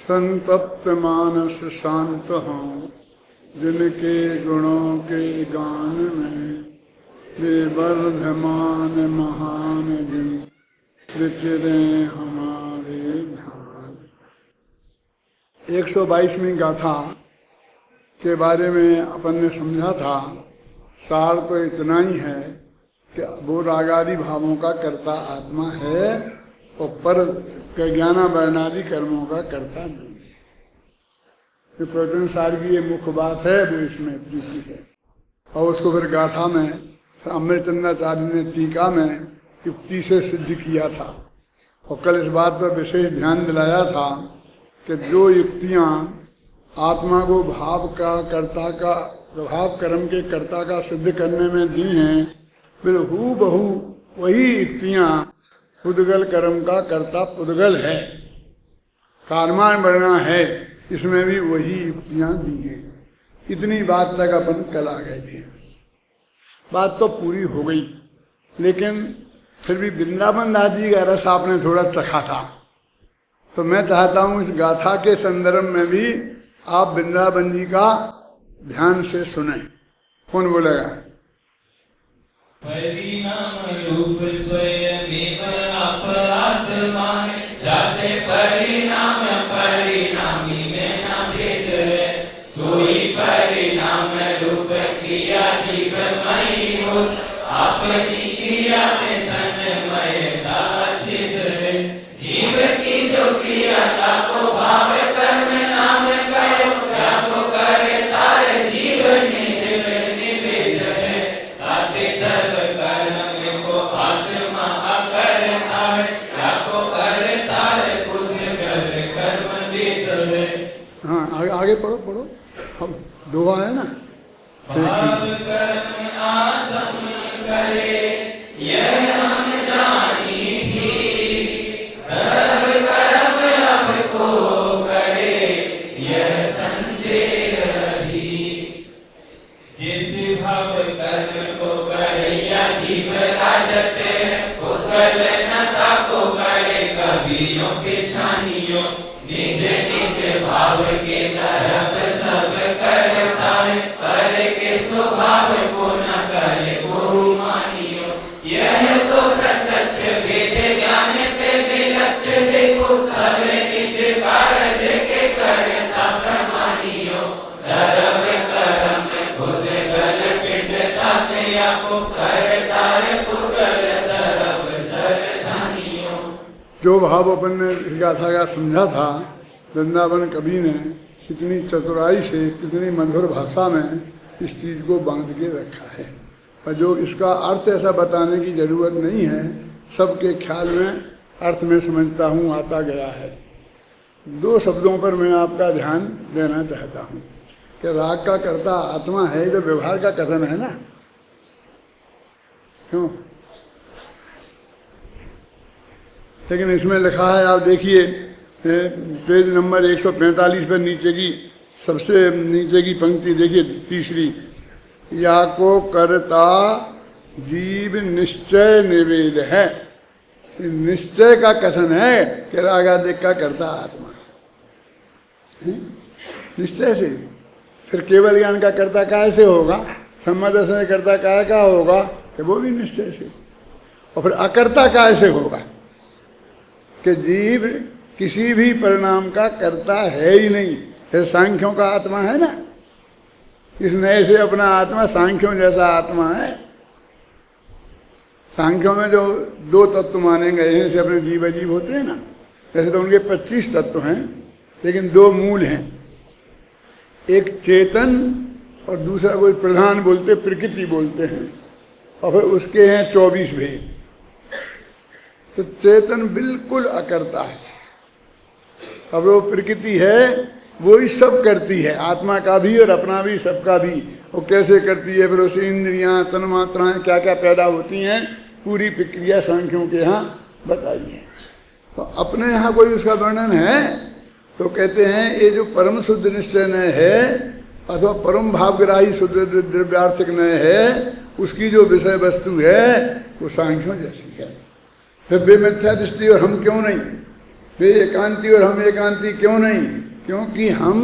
संतप्त मानस शांत हूँ, जिनके गुणों के गान में वे वर्धमान महान जिन विचरे हमारे ध्यान। 122वीं गाथा के बारे में अपन ने समझा था। सार तो इतना ही है कि वो रागादि भावों का कर्ता आत्मा है और पर ज्ञाना वर्णादि कर्मों का कर्ता नहीं है। तो प्रवचन सार की ये मुख्य बात है, वो इसमें प्रीति है। और उसको फिर गाथा में अमृतचंद्राचार्य ने टीका में युक्ति से सिद्ध किया था। और कल इस बात पर विशेष ध्यान दिलाया था कि जो युक्तियाँ आत्मा को भाव का कर्ता का भाव कर्म के कर्ता का सिद्ध करने में दी हैं, फिर हूबहू वही युक्तियाँ पुद्गल कर्म का कर्ता पुद्गल है, कर्मान बनना है, इसमें भी वही युक्तियाँ दी हैं। इतनी बात तक अपन कल आ गए थे। बात तो पूरी हो गई, लेकिन फिर भी वृंदावन दास जी का रस आपने थोड़ा चखा था, तो मैं चाहता हूँ इस गाथा के संदर्भ में भी आप वृंदावन जी का ध्यान से सुने। कौन बोलेगा? परिणाम रूप स्वयमेव अपरात्मा है, जाते परिणाम परिणामी में न भेद है। सोई परिणाम रूप क्रिया जीवमयी हो, अपनी क्रिया में तन्मयता छिद है। जीव की जो क्रिया को भाव कर्म नाम कहो, को करे तारे जीव निज निवेद है। ताते धर्म कर्म को आत्मा करता है, को करे तारे पुद्गल कर्म वेद है। हाँ, आगे पढ़ो पढ़ो। हम दो है ना। भाव कर्म आत्म करे यह हम जानी ठीक, धर्म कर्म अब को करे यह संदेह ही। जिस भाव कर्म को करे या जीव राजते, पुद्गल नता को करे कवियों के छानियों। निज निज भाव के तरफ सब करता है, पर के स्वभाव को न करे वो मानियो। यह तो प्रत्यक्ष वेद ज्ञान ते विलक्ष देखो, सब निज कार्य के करता प्रमानियो। सर्व कर्म पुद्गल पिंड तात्या को करता है, पुद्गल तरफ सरधानियो। जो भाव अपन ने इस गाथा का समझा था, वृंदावन कवि ने कितनी चतुराई से, कितनी मधुर भाषा में इस चीज़ को बांध के रखा है। और जो इसका अर्थ ऐसा बताने की जरूरत नहीं है, सबके ख्याल में अर्थ में समझता हूँ आता गया है। दो शब्दों पर मैं आपका ध्यान देना चाहता हूँ कि राग का कर्ता आत्मा है, जो व्यवहार का कथन है ना। क्यों? लेकिन इसमें लिखा है, आप देखिए पेज नंबर 145 पर नीचे की सबसे नीचे की पंक्ति देखिए, तीसरी। या को करता जीव निश्चय निवेद है। निश्चय का कथन है कि रागादिक का करता आत्मा निश्चय से। फिर केवल ज्ञान का कर्ता कैसे होगा? सम्मत से कर्ता काय का होगा कि वो भी निश्चय से। और फिर अकर्ता कैसे होगा कि जीव किसी भी परिणाम का कर्ता है ही नहीं। फिर सांख्यों का आत्मा है ना, इस नए से अपना आत्मा सांख्यों जैसा आत्मा है। सांख्यों में जो दो तत्व माने गए हैं, से अपने जीव अजीव होते हैं ना, वैसे तो उनके 25 तत्व हैं, लेकिन दो मूल हैं। एक चेतन और दूसरा कोई प्रधान बोलते, प्रकृति बोलते हैं, और फिर उसके हैं 24 भेद। तो चेतन बिल्कुल अकर्ता है। अब वो प्रकृति है, वो ही सब करती है, आत्मा का भी और अपना भी, सबका भी। वो कैसे करती है? फिर उसे इंद्रियां, तन्मात्राएं क्या क्या पैदा होती हैं, पूरी प्रक्रिया सांख्यों के यहाँ बताई है। तो अपने यहाँ कोई उसका वर्णन है तो कहते हैं ये जो परम शुद्ध निश्चय नय है अथवा परम भावग्राही शुद्ध द्रव्यार्थिक नय है, उसकी जो विषय वस्तु है वो सांख्यों जैसी है। फिर बेमिथ्या दृष्टि और हम क्यों नहीं, वे एकांती और हम एकांती क्यों नहीं? क्योंकि हम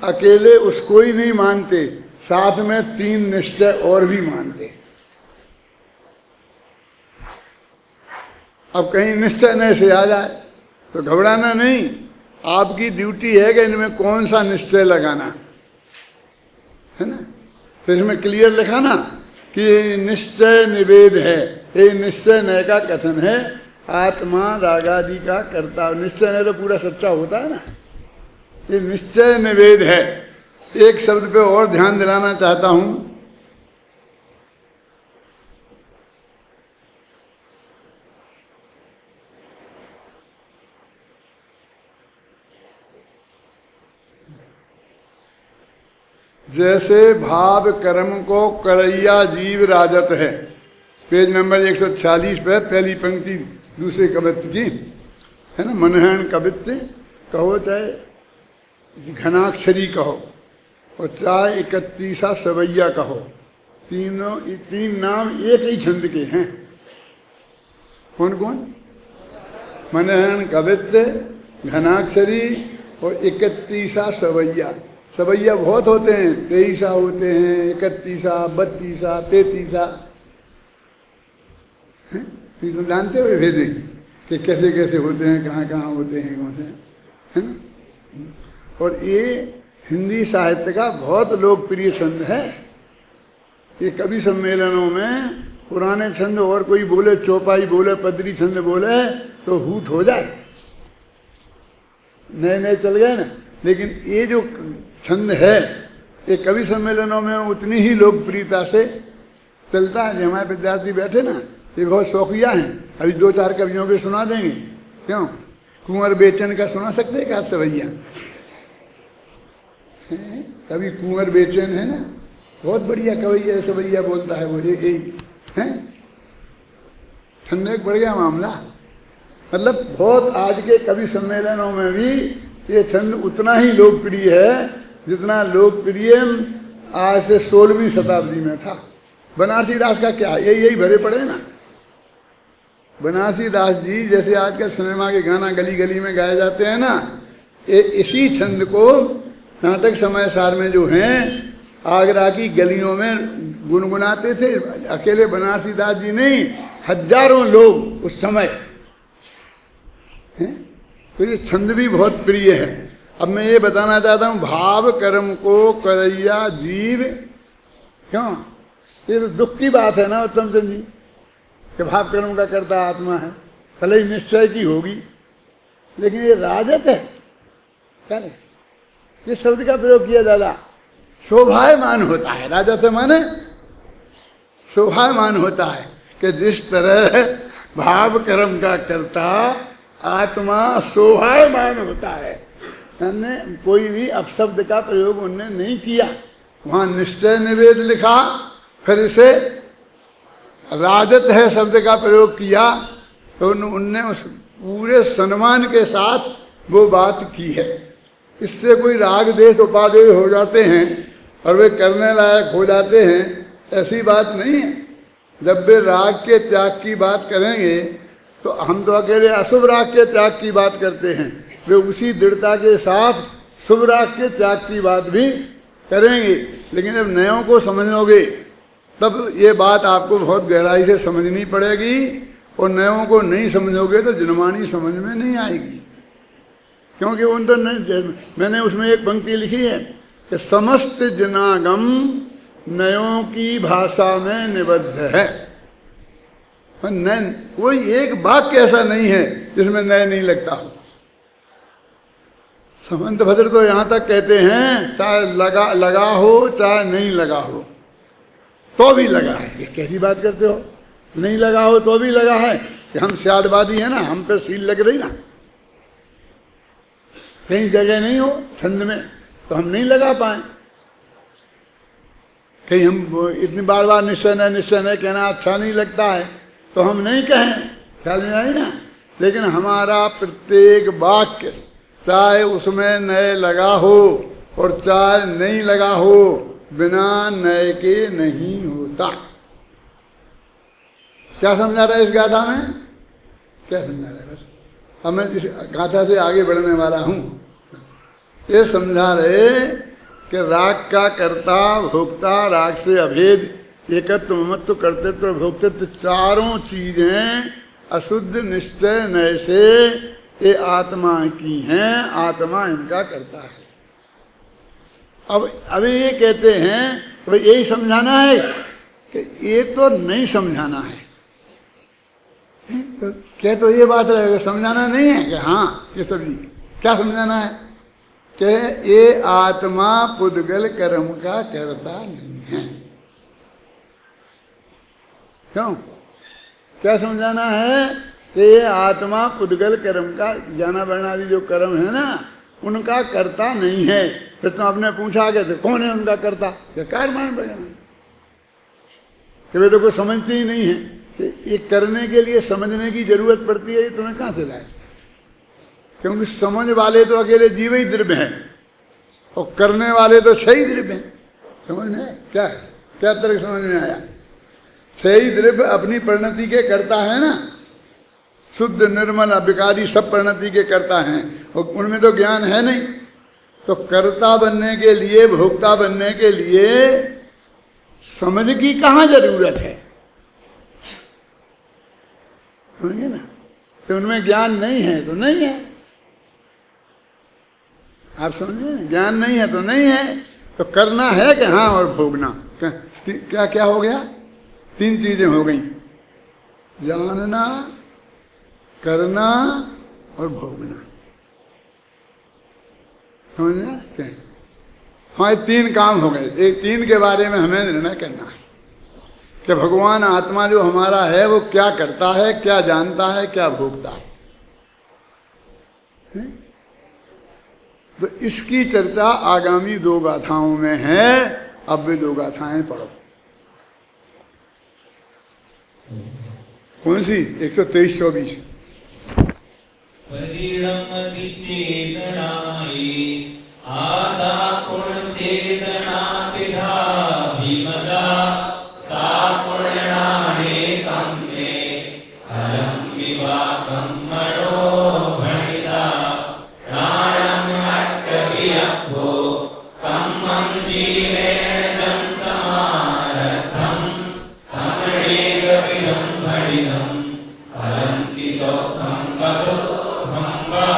अकेले उसको ही नहीं मानते, साथ में 3 निश्चय और भी मानते। अब कहीं निश्चय न से आ जाए तो घबराना नहीं, आपकी ड्यूटी है कि इनमें कौन सा निश्चय लगाना है ना। तो इसमें क्लियर लिखा ना कि निश्चय निवेद है, ये निश्चय नय का कथन है, आत्मा रागादि का कर्ता। निश्चय नय तो पूरा सच्चा होता है ना, ये निश्चय निवेद है। एक शब्द पे और ध्यान दिलाना चाहता हूं, जैसे भाव कर्म को करैया जीव राजत है, पेज नंबर 146 पे पहली पंक्ति दूसरे कवित्त की है ना। मनहरण कवित्त कहो चाहे घनाक्षरी कहो और चाहे 31 सवैया कहो, 3 नाम एक ही छंद के हैं। कौन कौन? मनहरण कवित्त, घनाक्षरी और 31 सवैया। सवैया बहुत होते हैं, 23 होते हैं, 31, 32, 33। तो जानते हो भेद कि कैसे कैसे होते हैं, कहाँ कहाँ होते हैं, कौन से, है ना। और ये हिंदी साहित्य का बहुत लोकप्रिय छंद है। ये कवि सम्मेलनों में पुराने छंद और कोई बोले, चौपाई बोले, पदरी छंद बोले तो हूट हो जाए, नए नए चल गए ना। लेकिन ये जो छंद है ये कवि सम्मेलनों में उतनी ही लोकप्रियता से चलता है। जो हमारे विद्यार्थी बैठे ना, ये बहुत शौकिया हैं, अभी 2-4 कवियों के सुना देंगे। क्यों? कुंवर बेचन का सुना सकते हैं क्या सवैया? कवि कुंवर बेचन है ना, बहुत बढ़िया कवैया सवैया बोलता है वो, यही है। ठंडक बढ़ गया मामला। मतलब बहुत आज के कवि सम्मेलनों में भी ये छंद उतना ही लोकप्रिय है जितना लोकप्रिय आज से 16वीं शताब्दी में था। बनारसी दास का क्या, यही भरे पड़े ना। बनारसी दास जी जैसे आजकल सिनेमा के गाना गली गली में गाए जाते हैं ना, इसी छंद को नाटक समय सार में जो हैं आगरा की गलियों में गुनगुनाते थे। अकेले बनारसी दास जी नहीं, हजारों लोग उस समय हैं। तो ये छंद भी बहुत प्रिय है। अब मैं ये बताना चाहता हूँ, भाव कर्म को करैया जीव, क्यों? ये तो दुख की बात है ना उत्तम चंद जी, कि भाव कर्म का कर्ता आत्मा है, भले ही निश्चय की होगी, लेकिन ये राजत है। क्या नहीं, किस शब्द का प्रयोग किया ज्यादा? शोभायमान होता है। राजत माने शोभायमान होता है कि जिस तरह भाव कर्म का कर्ता आत्मा शोभायमान होता है। उन्होंने कोई भी अपशब्द का प्रयोग उनने नहीं किया, वहां निश्चय निवेद लिखा, फिर इसे राजत है शब्द का प्रयोग किया, तो उनने उस पूरे सम्मान के साथ वो बात की है। इससे कोई राग देश उपादेय हो जाते हैं और वे करने लायक हो जाते हैं, ऐसी बात नहीं है। जब वे राग के त्याग की बात करेंगे तो हम तो अकेले अशुभ राग के त्याग की बात करते हैं, वे उसी दृढ़ता के साथ शुभ राग के त्याग की बात भी करेंगे। लेकिन जब नयों को समझोगे तब ये बात आपको बहुत गहराई से समझनी पड़ेगी, और नयों को नहीं समझोगे तो जनमानी समझ में नहीं आएगी। क्योंकि उन तो नहीं, मैंने उसमें एक पंक्ति लिखी है कि समस्त जनागम नयों की भाषा में निबद्ध है। कोई एक वाक्य ऐसा नहीं है जिसमें नय नहीं लगता हो। समंत भद्र तो यहाँ तक कहते हैं, चाहे लगा हो चाहे नहीं लगा हो तो भी लगा है। ये कैसी बात करते हो? नहीं लगा हो तो भी लगा है कि हम स्यादवादी है ना, हम पे सील लग रही ना। कहीं जगह नहीं हो छंद में तो हम नहीं लगा पाए। कहीं हम इतनी बार बार निश्चय न कहना अच्छा नहीं लगता है तो हम नहीं कहें, ख्याल में आई ना। लेकिन हमारा प्रत्येक वाक्य, चाहे उसमें नय लगा हो और चाहे नहीं लगा हो, बिना नय के नहीं होता। क्या समझा रहा है इस गाथा में? क्या समझा रहा है? बस अब मैं इस गाथा से आगे बढ़ने वाला हूँ। ये समझा रहे कि राग का कर्ता भोक्ता, राग से अभेद, एकत्व ममत्व कर्तृत्व भोक्तृत्व चारों चीजें अशुद्ध निश्चय नय से ये आत्मा की हैं, आत्मा इनका करता है। अब अभी ये कहते हैं भाई यही समझाना है कि ये तो नहीं समझाना है, तो क्या तो ये बात रहेगा, समझाना नहीं है कि हाँ ये सब जी क्या समझाना है कि ये आत्मा पुद्गल कर्म का करता नहीं है। क्यों, क्या समझाना है कि ये आत्मा पुद्गल कर्म का, ज्ञान वर्ण आदि जो कर्म है ना उनका करता नहीं है। फिर तुम आपने पूछा कि तो कौन है उनका करता, कार मान पड़ेगा कि वे तो कोई समझते ही नहीं है कि ये करने के लिए समझने की जरूरत पड़ती है, ये तुम्हें कहाँ से लाए? क्योंकि समझ वाले तो अकेले जीव ही द्रव्य हैं और करने वाले तो सही द्रव्य हैं। समझ में क्या है, क्या तरह समझ में आया? सही द्रव्य अपनी परिणति के करता है ना, शुद्ध निर्मल अविकारी सब परिणति के करता हैं और उनमें तो ज्ञान है नहीं। तो कर्ता बनने के लिए, भोक्ता बनने के लिए समझ की कहाँ जरूरत है? समझे ना? तो उनमें ज्ञान नहीं है तो नहीं है, आप समझे ना? ज्ञान नहीं है तो नहीं है, तो करना है कि हाँ और भोगना। क्या क्या हो गया? तीन चीजें हो गई, जानना, करना और भोगना। समझ में क्या? हाँ, ये तीन काम हो गए। ये तीन के बारे में हमें निर्णय करना है कि भगवान आत्मा जो हमारा है वो क्या करता है, क्या जानता है, क्या भोगता है। तो इसकी चर्चा आगामी दो गाथाओं में है। अब वे दो गाथाएं पढ़ो। कौन सी? 123-24। परिणमति चेतनायि आदा पुण्य चेतना विधा विमदा सा पुण्यानेकं मे फलं विवाकं मनो भणिता प्राणं अट्टवियप्पो कम्मं जीवेन जं समारब्धं कमणेकविदं भणितं फलं किशोकं वधुभं वा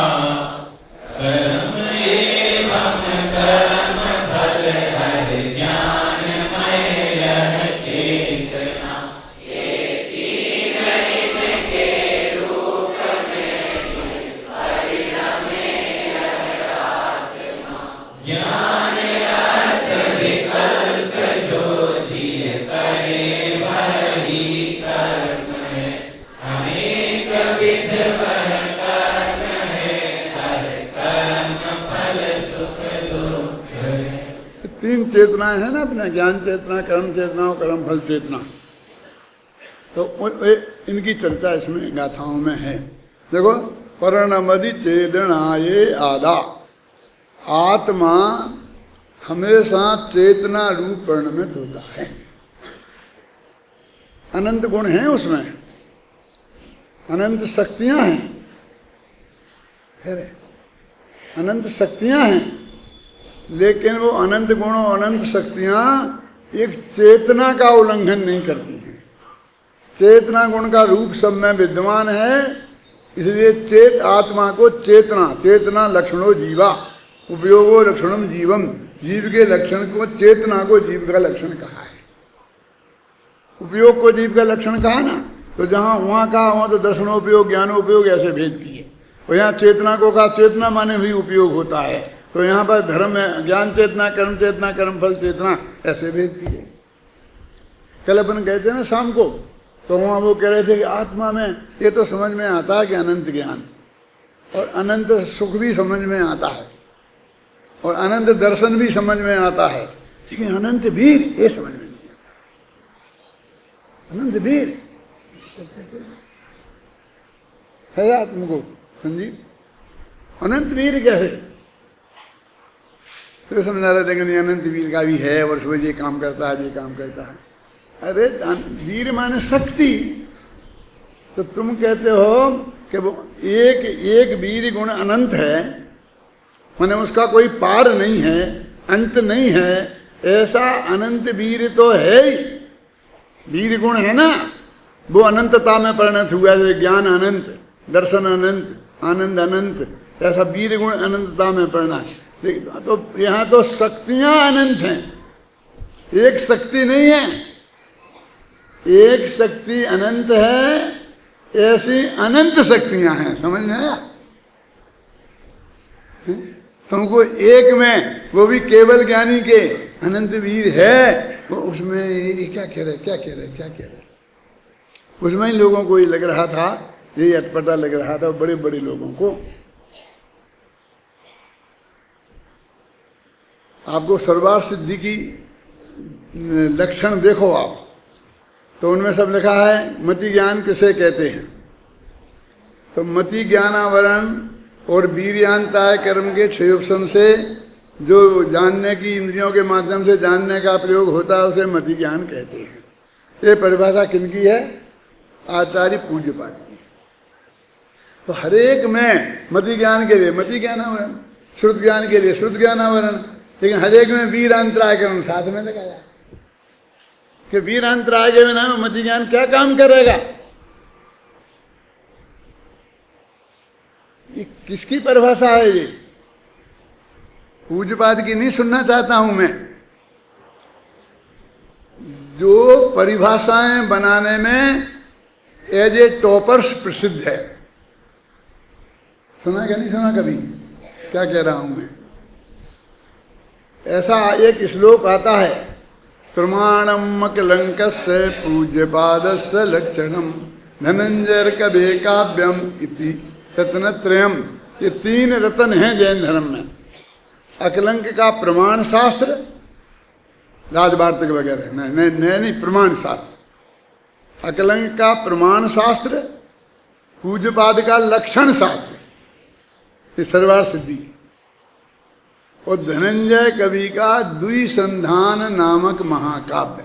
परम एवं कर्म फल हर ज्ञानमय यह चेतना ये तीन इनके रूप में परिणमे यह आत्मा ज्ञान अर्थ विकल्प जो जिय करे वही कर्म है अनेक विध वह कर्म है हर कर्म फल सुख दुख है। तीन चेतनाएं हैं ना अपने, ज्ञान चेतना, कर्म चेतना और कर्म फल चेतना। तो इनकी चर्चा इसमें गाथाओं में है। देखो, परिणमति चेतनाये आदा, आत्मा हमेशा चेतना रूप परिणमित होता है। अनंत गुण हैं उसमें, अनंत शक्तियां हैं, अनंत शक्तियां हैं, लेकिन वो अनंत गुण और अनंत शक्तियां एक चेतना का उल्लंघन नहीं करती हैं। चेतना गुण का रूप सब में विद्यमान है, इसलिए चेत आत्मा को चेतना, चेतना लक्षणों जीवा उपयोगो लक्षणम जीवम, जीव के लक्षण को, चेतना को जीव का लक्षण कहा है। उपयोग को जीव का लक्षण कहा ना, तो जहाँ वहाँ कहा वहाँ तो दर्शनोपयोग ज्ञानोपयोग ऐसे भेद किए, और यहाँ चेतना को कहा चेतना माने भी उपयोग होता है, तो यहाँ पर धर्म में ज्ञान चेतना, कर्म फल चेतना ऐसे भेद किए। कल अपन कहते हैं ना शाम को, तो वहाँ वो कह रहे थे कि आत्मा में ये तो समझ में आता है कि अनंत ज्ञान और अनंत सुख भी समझ में आता है और अनंत दर्शन भी समझ में आता है, लेकिन अनंत वीर ये समझ में नहीं आता। अनंत वीर है यार तुमको संजीव, अनंत वीर कैसे? तो समझा रहे थे कि नहीं अनंत वीर का भी है और सुबह ये काम करता है, ये काम करता है। अरे वीर माने शक्ति, तो तुम कहते हो कि वो एक एक वीर गुण अनंत है, माने उसका कोई पार नहीं है, अंत नहीं है, ऐसा अनंत वीर तो है ही। वीर गुण है ना, वो अनंतता में परिणत हुआ है। ज्ञान अनंत, दर्शन अनंत, आनंद अनंत, ऐसा वीर गुण अनंतता में परिणत। तो यहाँ तो शक्तियां अनंत हैं, एक शक्ति नहीं है। एक शक्ति अनंत है, ऐसी अनंत शक्तियां हैं। समझ में आया? तुमको एक में, वो भी केवल ज्ञानी के अनंत वीर है, वो उसमें ये क्या कह रहे, क्या कह रहे, क्या कह रहे, उसमें ही लोगों को ये लग रहा था, यही अटपटा लग रहा था बड़े बड़े लोगों को। आपको सर्वार सिद्धि की लक्षण देखो आप, तो उनमें सब लिखा है मति ज्ञान किसे कहते हैं। तो मति ज्ञानावरण और वीर्यान्ताय कर्म के क्षयोपशम से जो जानने की इंद्रियों के माध्यम से जानने का प्रयोग होता है उसे मति ज्ञान कहते हैं। ये परिभाषा किनकी है? आचार्य पूज्यपाद की। तो हरेक में मति ज्ञान के लिए मति ज्ञानावरण, श्रुत ज्ञान के लिए श्रुत ज्ञानावरण, लेकिन हरेक में वीरांतराय कर्म साथ में लगाया कि वीरांतराय के बिना मति ज्ञान क्या काम करेगा। ये किसकी परिभाषा है? ये पूज्यपाद की नहीं सुनना चाहता हूं मैं। जो परिभाषाएं बनाने में एज ए टॉपर्स प्रसिद्ध है, सुना क्या नहीं सुना कभी? क्या कह रहा हूं मैं? ऐसा एक श्लोक आता है, प्रमाणम अकलंकस्य पूज्यपादस्य लक्षणम धनंजय कवे काव्यम इति रत्नत्रयम्। ये तीन रत्न हैं जैन धर्म में। अकलंक का प्रमाण शास्त्र, राजवार्तिक वगैरह नहीं, प्रमाण शास्त्र। अकलंक का प्रमाण शास्त्र, पूज्यपाद का लक्षण शास्त्र, ये सर्वार सिद्धि। और धनंजय कवि का द्विसंधान नामक महाकाव्य।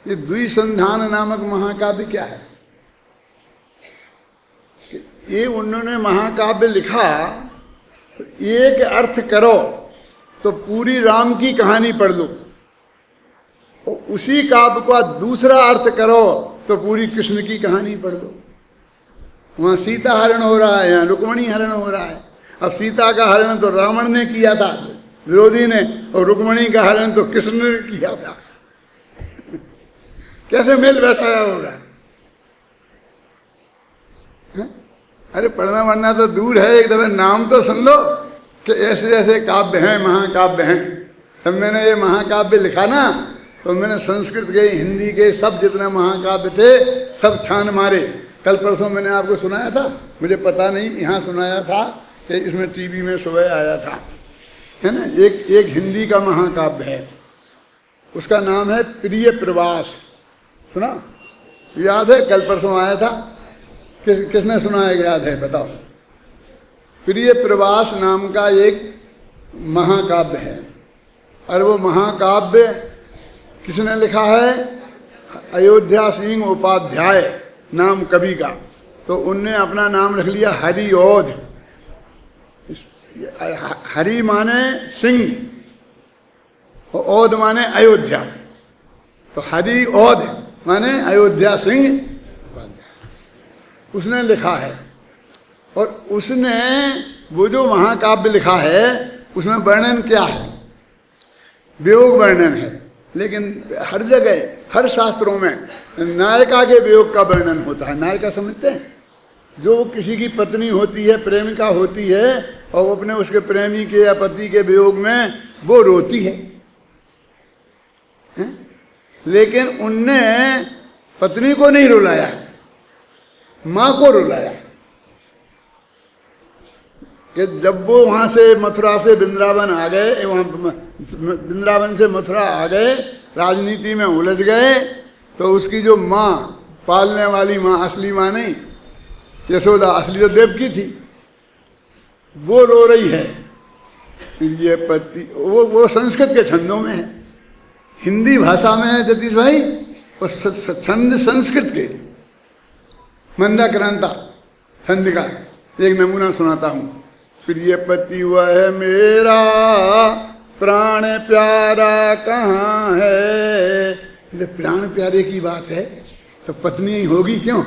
ये द्विसंधान नामक महाकाव्य क्या है? ये उन्होंने महाकाव्य लिखा, तो एक अर्थ करो तो पूरी राम की कहानी पढ़ लो, और उसी काव्य का दूसरा अर्थ करो तो पूरी कृष्ण की कहानी पढ़ लो। वहां सीता हरण हो रहा है, यहाँ रुक्मणी हरण हो रहा है। अब सीता का हरण तो रावण ने किया था, विरोधी ने, और रुक्मणी का हरण तो कृष्ण ने किया था। कैसे मेल बैठाया होगा? अरे पढ़ना वढ़ना तो दूर है, एक दफे नाम तो सुन लो कि ऐसे ऐसे काव्य हैं, महाकाव्य हैं। तब मैंने ये महाकाव्य लिखा ना, तो मैंने संस्कृत के, हिंदी के सब जितने महाकाव्य थे सब छान मारे। कल परसों मैंने आपको सुनाया था, मुझे पता नहीं यहाँ सुनाया था कि इसमें टीवी में सुबह आया था, है ना। एक हिंदी का महाकाव्य है, उसका नाम है प्रिय प्रवास। सुना? याद है? कल परसों आया था। किसने सुना है? याद है? बताओ। प्रिय प्रवास नाम का एक महाकाव्य है, और वो महाकाव्य किसने लिखा है? अयोध्या सिंह उपाध्याय नाम कवि का। तो उनने अपना नाम रख लिया हरिओध। हरि माने सिंह, और ओध माने अयोध्या। तो हरिओध माने अयोध्या सिंह उपाध्याय, उसने लिखा है। और उसने वो जो महाकाव्य लिखा है उसमें वर्णन क्या है? वियोग वर्णन है। लेकिन हर जगह, हर शास्त्रों में नायिका के वियोग का वर्णन होता है। नायिका समझते हैं? जो किसी की पत्नी होती है, प्रेमिका होती है, और वो अपने उसके प्रेमी के या पति के वियोग में वो रोती है? लेकिन उनने पत्नी को नहीं रुलाया, माँ को रुलाया। कि जब वो वहां से मथुरा से वृंदावन आ गए, वहां वृंदावन से मथुरा आ गए, राजनीति में उलझ गए, तो उसकी जो माँ, पालने वाली माँ, असली माँ नहीं, यशोदा, असली तो देवकी थी, वो रो रही है। फिर ये पति, वो संस्कृत के छंदों में है, हिंदी भाषा में है जतीश भाई, और छंद संस्कृत के, मंदाक्रांता, छंद का एक नमूना सुनाता हूँ। प्रिय पति वह मेरा प्राण प्यारा कहाँ है। ये प्राण प्यारे की बात है तो पत्नी ही होगी क्यों?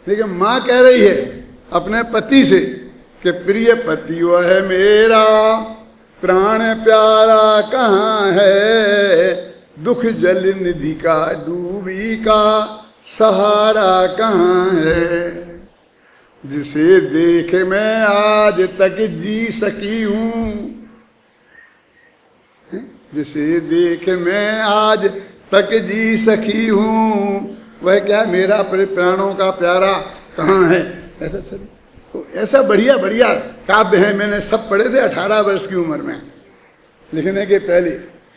लेकिन माँ कह रही है अपने पति से कि प्रिय पति वह मेरा प्राण प्यारा कहाँ है, दुख जल निधि का डूबी का सहारा कहाँ है। जिसे देख मैं आज तक जी सकी हूँ, जिसे देख मैं आज तक जी सकी हूँ, वह क्या मेरा प्राणों का प्यारा कहाँ है। ऐसा तो ऐसा बढ़िया बढ़िया काव्य है, मैंने सब पढ़े थे 18 वर्ष की उम्र में लिखने के पहले।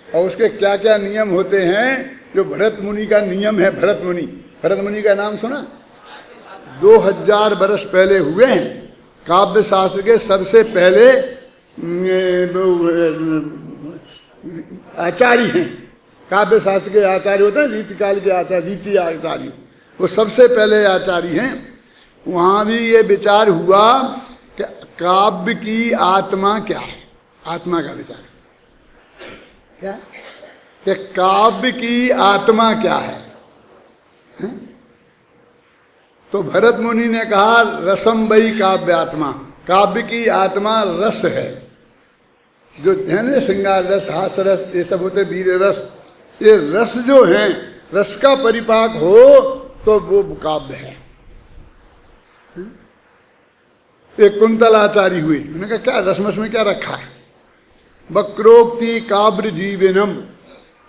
और उसके क्या क्या नियम होते हैं, जो भरत मुनि का नियम है। भरत मुनि का नाम सुना? 2000 वर्ष पहले हुए हैं। काव्य शास्त्र के सबसे पहले आचार्य हैं। काव्य शास्त्र के आचार्य होते हैं, रीतिकाल के आचार्य, रीति आचार्य, वो सबसे पहले आचार्य हैं। वहाँ भी ये विचार हुआ कि काव्य की आत्मा क्या है। आत्मा का विचार क्या कि काव्य की आत्मा क्या है? तो भरत मुनि ने कहा रसम वही काव्य आत्मा, काव्य की आत्मा रस है। जो है ना श्रृंगार रस, हास रस, ये सब होते वीर रस, ये रस जो हैं, रस का परिपाक हो तो वो काव्य है। एक कुंतल आचार्य हुए, उन्होंने कहा क्या रसमस में क्या रखा है? वक्रोक्ति काव्य जीवनम।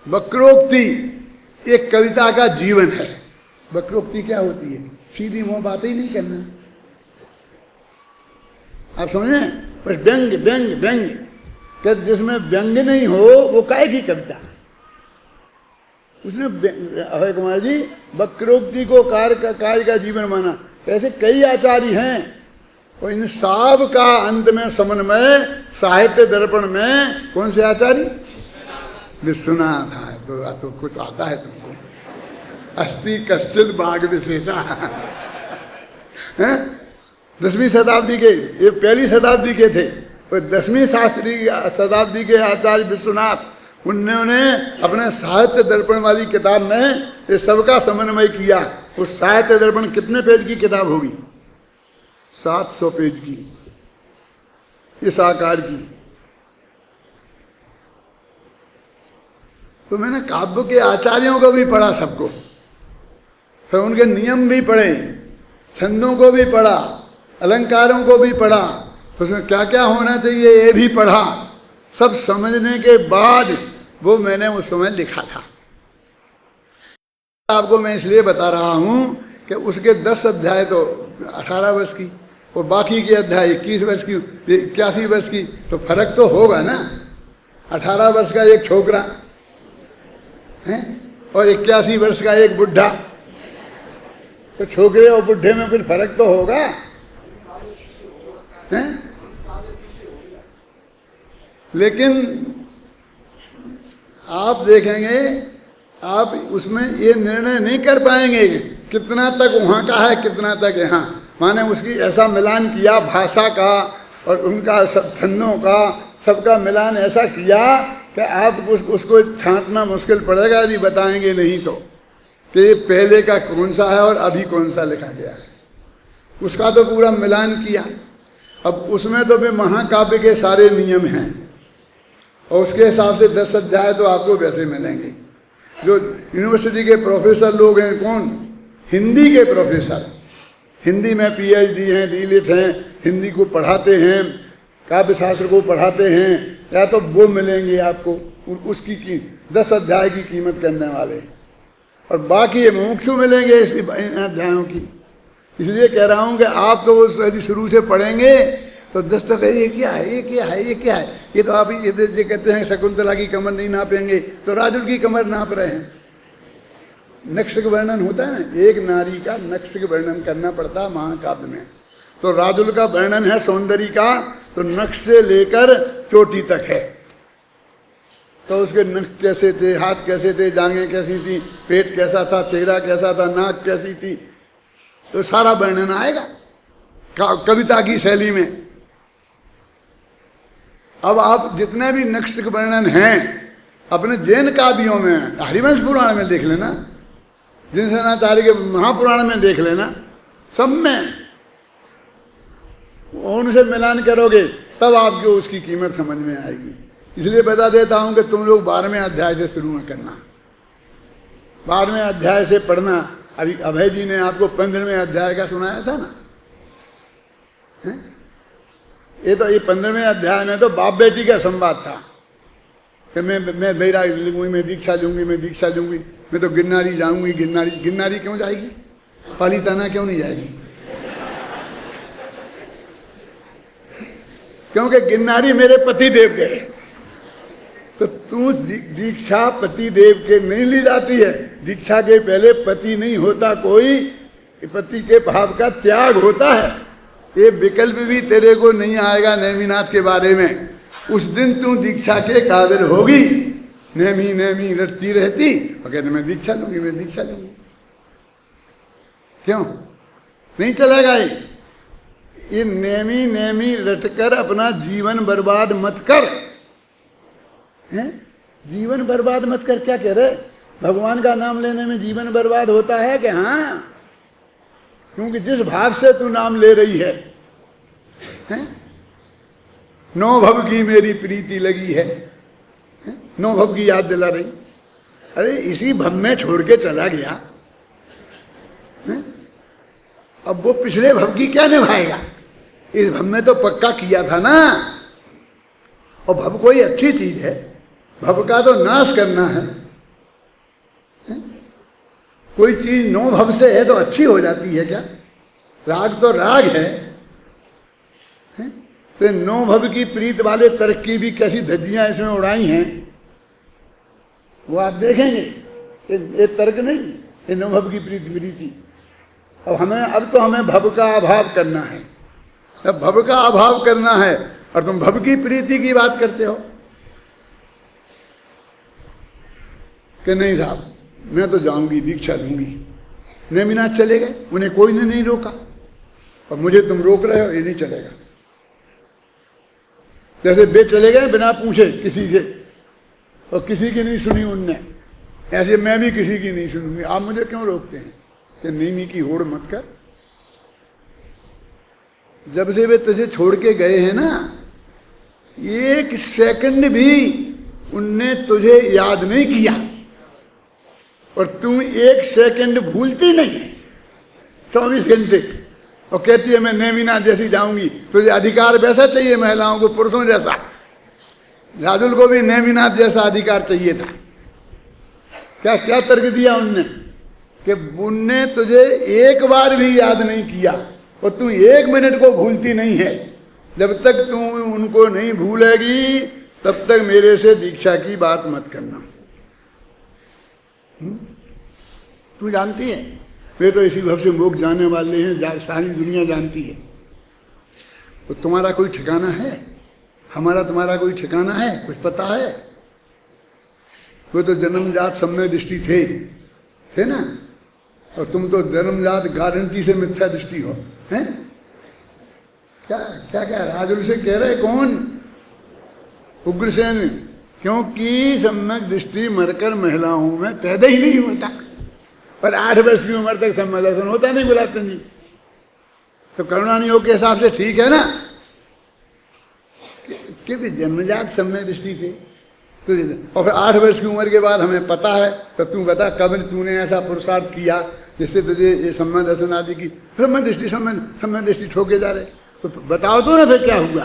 वक्रोक्ति एक कविता का जीवन है। वक्रोक्ति क्या होती है? सीधी मुंह बातें ही नहीं करना, आप समझे? बस व्यंग व्यंग व्यंग, कि जिसमें व्यंग नहीं हो वो काहे की कविता? उसने अभय कुमार जी वक्रोक्ति को कार्य का जीवन माना। ऐसे कई आचार्य हैं, और इन सब का अंत में समन्वय साहित्य दर्पण में कौन से आचार्य? विश्वनाथ है। तो कुछ आता है तुमको? अस्ति कश्चित बाग विशेषा है। 10वीं शताब्दी के, ये पहली शताब्दी के थे, और 10वीं शताब्दी के आचार्य विश्वनाथ, उन्होंने अपने साहित्य दर्पण वाली किताब में ये सबका समन्वय किया। उस साहित्य दर्पण कितने पेज की किताब होगी? 700 पेज की, इस आकार की। तो मैंने काव्य के आचार्यों को भी पढ़ा सबको, फिर उनके नियम भी पढ़े, छंदों को भी पढ़ा, अलंकारों को भी पढ़ा, उसमें क्या क्या होना चाहिए ये भी पढ़ा। सब समझने के बाद वो मैंने उस समय लिखा था। आपको मैं इसलिए बता रहा हूँ कि उसके 10 अध्याय तो 18 वर्ष की, और बाकी के अध्याय 21 वर्ष की, 81 वर्ष की, तो फर्क तो होगा ना। 18 वर्ष का एक छोकरा है और 81 वर्ष का एक बुढ़ा, तो छोकरे और बुढ़े में कुछ फर्क तो होगा है? लेकिन आप देखेंगे, आप उसमें ये निर्णय नहीं कर पाएंगे कितना तक वहाँ का है, कितना तक यहाँ। माने उसकी ऐसा मिलान किया भाषा का और उनका सब छंदों का, सबका मिलान ऐसा किया कि आप उसको छांटना मुश्किल पड़ेगा यदि बताएंगे नहीं तो, कि पहले का कौन सा है और अभी कौन सा लिखा गया है। उसका तो पूरा मिलान किया। अब उसमें तो भी महाकाव्य के सारे नियम हैं, और उसके हिसाब से 10 अध्याय तो आपको वैसे मिलेंगे। जो यूनिवर्सिटी के प्रोफेसर लोग हैं, कौन? हिंदी के प्रोफेसर, हिंदी में PhD हैं, डीलिट हैं, हिंदी को पढ़ाते हैं, काव्य शास्त्र को पढ़ाते हैं, या तो वो मिलेंगे आपको उसकी 10 अध्याय की कीमत करने वाले, और बाकी मुमुक्षु मिलेंगे इस अध्यायों की। इसलिए कह रहा हूँ कि आप तो यदि शुरू से पढ़ेंगे तो 10 तक ये क्या है, ये क्या है, ये क्या है। ये तो आप ये कहते हैं शकुंतला की कमर नहीं नापेंगे, तो राजुल की कमर नाप रहे हैं। नक्श का वर्णन होता है ना, एक नारी का नक्श का वर्णन करना पड़ता है महाकाव्य में। तो राजुल का वर्णन है सौंदर्य का, तो नक्श से लेकर चोटी तक है। तो उसके नख कैसे थे, हाथ कैसे थे, जांघें कैसी थी, पेट कैसा था, चेहरा कैसा था, नाक कैसी थी, तो सारा वर्णन आएगा कविता की शैली में। अब आप जितने भी नक्षत्र वर्णन हैं अपने जैन काव्यों में, हरिवंश पुराण में देख लेना, जिनसेनाचार्य के महापुराण में देख लेना, सब में उनसे मिलान करोगे तब आपको उसकी कीमत समझ में आएगी। इसलिए बता देता हूं कि तुम लोग 12वें अध्याय से शुरू में करना, 12वें अध्याय से पढ़ना। अभी अभय जी ने आपको 15वें अध्याय का सुनाया था ना, है? ये 15वें अध्याय में तो बाप बेटी का संवाद था कि मैं मेरा लूंगी, मैं दीक्षा लूंगी, मैं दीक्षा लूंगी, मैं तो गिरनारी जाऊंगी। गिरनारी क्यों जाएगी? पालीताना क्यों नहीं जाएगी? क्योंकि गिरनारी मेरे पति देव गए। तो तू दीक्षा पति देव के नहीं ली जाती है। दीक्षा के पहले पति नहीं होता कोई, पति के भाव का त्याग होता है। ये विकल्प भी तेरे को नहीं आएगा नेमिनाथ के बारे में। उस दिन तू दीक्षा के काबिल होगी। नेमी नेमी रटती रहती और कहते मैं दीक्षा लूंगी, मैं दीक्षा लूंगी। क्यों नहीं चलेगा? ये नेमी नेमी रटकर अपना जीवन बर्बाद मत कर। हैं? जीवन बर्बाद मत कर क्या कह रहे? भगवान का नाम लेने में जीवन बर्बाद होता है कि? हाँ, क्योंकि जिस भाव से तू नाम ले रही है, हैं? नौ भव की मेरी प्रीति लगी है, हैं? नौ भव की याद दिला रही। अरे इसी भव में छोड़ के चला गया, हैं? अब वो पिछले भव की क्या निभाएगा? इस भव में तो पक्का किया था ना। और भव कोई अच्छी चीज है, भव का तो नाश करना है। कोई चीज नौ भव से है तो अच्छी हो जाती है क्या? राग तो राग है। तो नौ भव की प्रीत वाले तर्क की भी कैसी धज्जियां इसमें उड़ाई हैं वो आप देखेंगे। ये तर्क नहीं, ये नौ भव की प्रीति। अब तो हमें भव का अभाव करना है। अब भव का अभाव करना है और तुम भव की प्रीति की बात करते हो कि नहीं साहब मैं तो जाऊंगी, दीक्षा लूंगी। नेमिनाथ चले गए, उन्हें कोई ने नहीं रोका, और मुझे तुम रोक रहे हो, ये नहीं चलेगा। जैसे वे चले गए बिना पूछे किसी से, और किसी की नहीं सुनी उनने, ऐसे मैं भी किसी की नहीं सुनूंगी। आप मुझे क्यों रोकते हैं कि नेमी की होड़ मत कर? जब से वे तुझे छोड़ के गए हैं ना, एक सेकंड भी उनने तुझे याद नहीं किया, और तुम एक सेकंड भूलती नहीं 24 घंटे। और कहती है मैं नेमिनाथ जैसी जाऊंगी। तुझे अधिकार वैसा चाहिए महिलाओं को पुरुषों जैसा। राजुल को भी नेमिनाथ जैसा अधिकार चाहिए था। क्या क्या तर्क दिया उनने कि उनने तुझे एक बार भी याद नहीं किया, और तू एक मिनट को भूलती नहीं है। जब तक तू उनको नहीं भूलेगी तब तक मेरे से दीक्षा की बात मत करना। तू जानती है वे तो इसी भव से मोक्ष जाने वाले हैं, सारी दुनिया जानती है। तो तुम्हारा कोई ठिकाना है? हमारा तुम्हारा कोई ठिकाना है? कुछ पता है? वो तो जन्मजात सम्यक दृष्टि थे ना, और तुम तो जन्मजात गारंटी से मिथ्या दृष्टि हो। हैं? क्या क्या क्या राजुल से कह रहे कौन? उग्रसेन। क्योंकि सम्यक दृष्टि मरकर महिलाओं में पैदा ही नहीं होता, पर 8 वर्ष की उम्र तक सम्यक दर्शन होता नहीं गुलाब चंद जी। तो करुणा योग के हिसाब से ठीक है ना कि जन्मजात सम्यक दृष्टि थे। तो और फिर 8 वर्ष की उम्र के बाद हमें पता है, तो तू बता कब तूने ऐसा पुरुषार्थ किया जिससे तुझे ये सम्यक दर्शन आदि की सम्यक दृष्टि ठोके जा रहे? तो बताओ तो ना फिर क्या हुआ।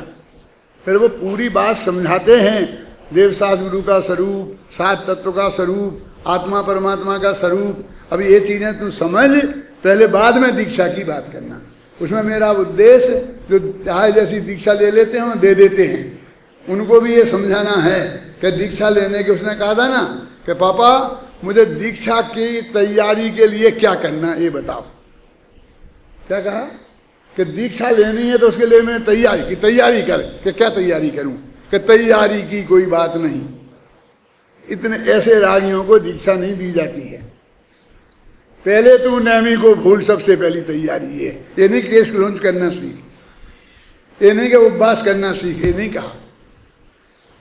फिर वो पूरी बात समझाते हैं। देवशास्त्र गुरु का स्वरूप, 7 तत्व का स्वरूप, आत्मा परमात्मा का स्वरूप। अब ये चीजें तू समझ, पहले बाद में दीक्षा की बात करना। उसमें मेरा उद्देश्य जो चाहे जैसी दीक्षा ले लेते हैं दे देते हैं, उनको भी ये समझाना है कि दीक्षा लेने के उसने कहा था ना कि पापा मुझे दीक्षा की तैयारी के लिए क्या करना ये बताओ। क्या कहा कि दीक्षा लेनी है तो उसके लिए मैं तैयारी कर। कि क्या तैयारी करूं? कि तैयारी की कोई बात नहीं, इतने ऐसे रागियों को दीक्षा नहीं दी जाती है। पहले तू नैमी को भूल, सबसे पहली तैयारी है। ये नहीं केस लॉन्च करना सीख, ये नहीं कि उपवास करना सीख, ये नहीं कहा।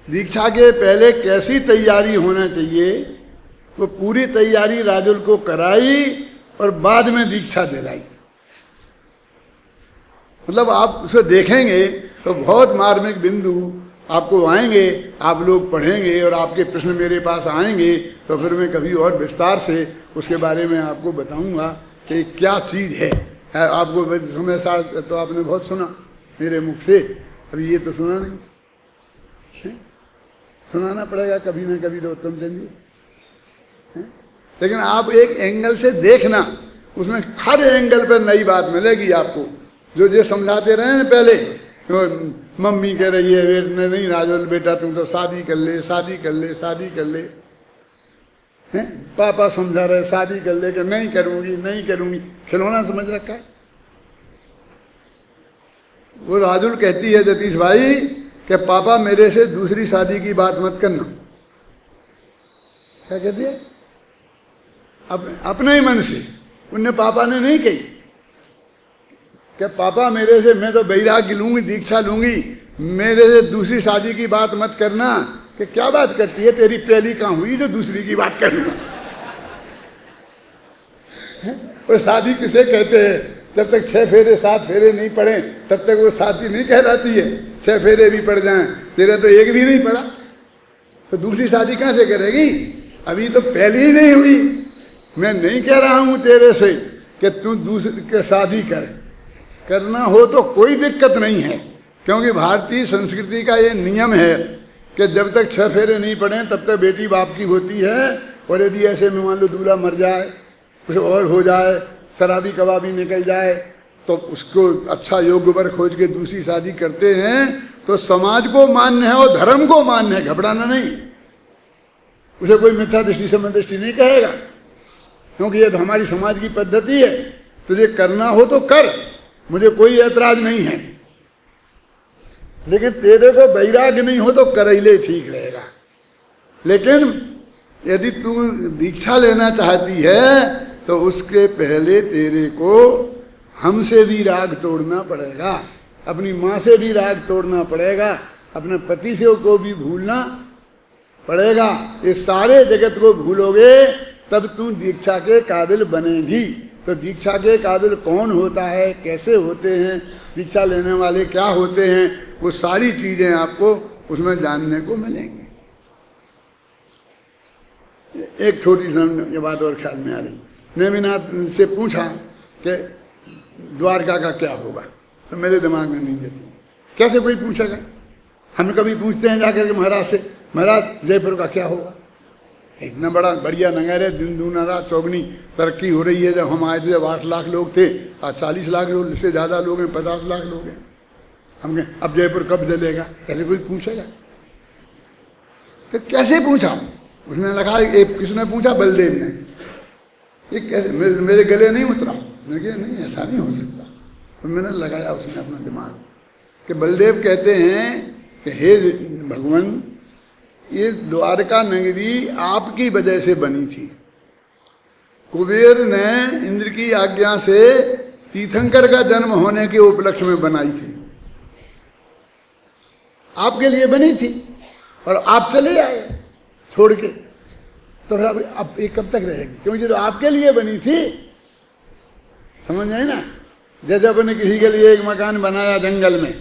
दीक्षा के पहले कैसी तैयारी होना चाहिए, वो पूरी तैयारी राजुल को कराई और बाद में दीक्षा दिलाई। मतलब आप उसे देखेंगे तो बहुत मार्मिक बिंदु आपको आएंगे, आप लोग पढ़ेंगे और आपके प्रश्न मेरे पास आएंगे, तो फिर मैं कभी और विस्तार से उसके बारे में आपको बताऊंगा कि क्या चीज़ है। आपको समय साथ तो आपने बहुत सुना मेरे मुख से, अभी ये तो सुना नहीं है? सुनाना पड़ेगा कभी ना कभी तो उत्तम चंद जी। लेकिन आप एक एंगल से देखना, उसमें हर एंगल पर नई बात मिलेगी आपको। जो समझाते रहे हैं पहले, तो मम्मी कह रही है बेटा नहीं राजुल बेटा तुम तो शादी कर ले, शादी कर ले, शादी कर ले, हैं? पापा समझा रहे शादी कर ले, कि नहीं करूंगी, नहीं करूंगी, खिलौना समझ रखा है। वो राजुल कहती है जतीश भाई कि पापा मेरे से दूसरी शादी की बात मत करना। क्या कहती है? अपने ही मन से, उनने पापा ने नहीं कही कि पापा मेरे से, मैं तो वैराग्य लूंगी, दीक्षा लूंगी, मेरे से दूसरी शादी की बात मत करना। कि क्या बात करती है, तेरी पहली कहाँ हुई जो दूसरी की बात करना? वो शादी किसे कहते हैं? जब तक 6 फेरे 7 फेरे नहीं पड़े तब तक वो शादी नहीं कहलाती है। 6 फेरे भी पड़ जाएं, तेरा तो एक भी नहीं पड़ा, तो दूसरी शादी कहाँ से करेगी? अभी तो पहली ही नहीं हुई। मैं नहीं कह रहा हूं तेरे से कि तू दूसरी के शादी करना हो तो कोई दिक्कत नहीं है, क्योंकि भारतीय संस्कृति का ये नियम है कि जब तक 6 फेरे नहीं पड़े तब तक बेटी बाप की होती है। और यदि ऐसे में मान लो दूल्हा मर जाए, कुछ और हो जाए, शराबी कबाबी निकल जाए, तो उसको अच्छा योग्य वर खोज के दूसरी शादी करते हैं। तो समाज को मान्य है और धर्म को मान्य है, घबराना नहीं। उसे कोई मिथ्या दृष्टि समदृष्टि नहीं कहेगा, क्योंकि ये तो हमारी समाज की पद्धति है। तुझे करना हो तो कर, मुझे कोई ऐतराज नहीं है, लेकिन तेरे को वैराग्य नहीं हो तो कर ही ले, ठीक रहेगा। लेकिन यदि तू दीक्षा लेना चाहती है तो उसके पहले तेरे को हमसे भी राग तोड़ना पड़ेगा, अपनी माँ से भी राग तोड़ना पड़ेगा, अपने पति से को भी भूलना पड़ेगा। ये सारे जगत को भूलोगे तब तू दीक्षा के काबिल बनेगी। तो दीक्षा के काबिल कौन होता है, कैसे होते हैं, दीक्षा लेने वाले क्या होते हैं, वो सारी चीजें आपको उसमें जानने को मिलेंगी। एक छोटी सी बात और ख्याल में आ रही, नेमिनाथ से पूछा कि द्वारका का क्या होगा, तो मेरे दिमाग में नहीं जाती। कैसे कोई पूछेगा? हम कभी पूछते हैं जाकर के महाराज से, महाराज जयपुर का क्या होगा? इतना बड़ा बढ़िया नगर है, दिन दूना रात चौगनी तरक्की हो रही है। जब हम आए थे जब 8 लाख लोग थे, आज 40 लाख से ज़्यादा लोग हैं, 50 लाख लोग हैं। हम कहें अब जयपुर कब जलेगा? कैसे कोई पूछेगा? तो कैसे पूछा? उसने लिखा, एक किसने पूछा? बलदेव ने। ये कैसे? मेरे गले नहीं उतरा। मैंने कहा नहीं, ऐसा नहीं हो सकता। तो मैंने लगाया उसमें अपना दिमाग कि बलदेव कहते हैं कि हे भगवान, ये द्वारका नगरी आपकी वजह से बनी थी। कुबेर ने इंद्र की आज्ञा से तीर्थंकर का जन्म होने के उपलक्ष्य में बनाई थी, आपके लिए बनी थी, और आप चले आए छोड़ के। तो फिर अब ये कब तक रहेगी? क्योंकि जो आपके लिए बनी थी, समझ आए ना? जैसे अपने किसी के लिए एक मकान बनाया जंगल में,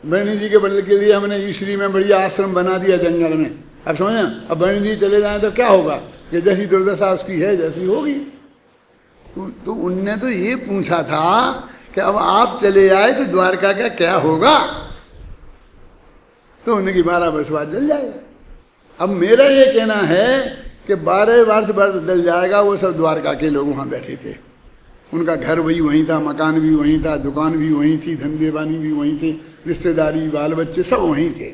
बहनी जी के बदले के लिए हमने ईश्वरी में बढ़िया आश्रम बना दिया जंगल में। अब समझना, अब बहनी जी चले जाए तो क्या होगा? कि जैसी दुर्दशा उसकी है जैसी होगी। तो उनने तो ये पूछा था कि अब आप चले आए तो द्वारका का क्या होगा? तो उन्हें कि 12 वर्ष बाद जल जाएगा। अब मेरा ये कहना है कि 12 वर्ष बाद जल जाएगा। वो सब द्वारका के लोग वहाँ बैठे थे, उनका घर भी वहीं था, मकान भी वहीं था, दुकान भी वहीं थी, धंधे पानी भी वहीं थे, रिश्तेदारी बाल बच्चे सब वहीं थे।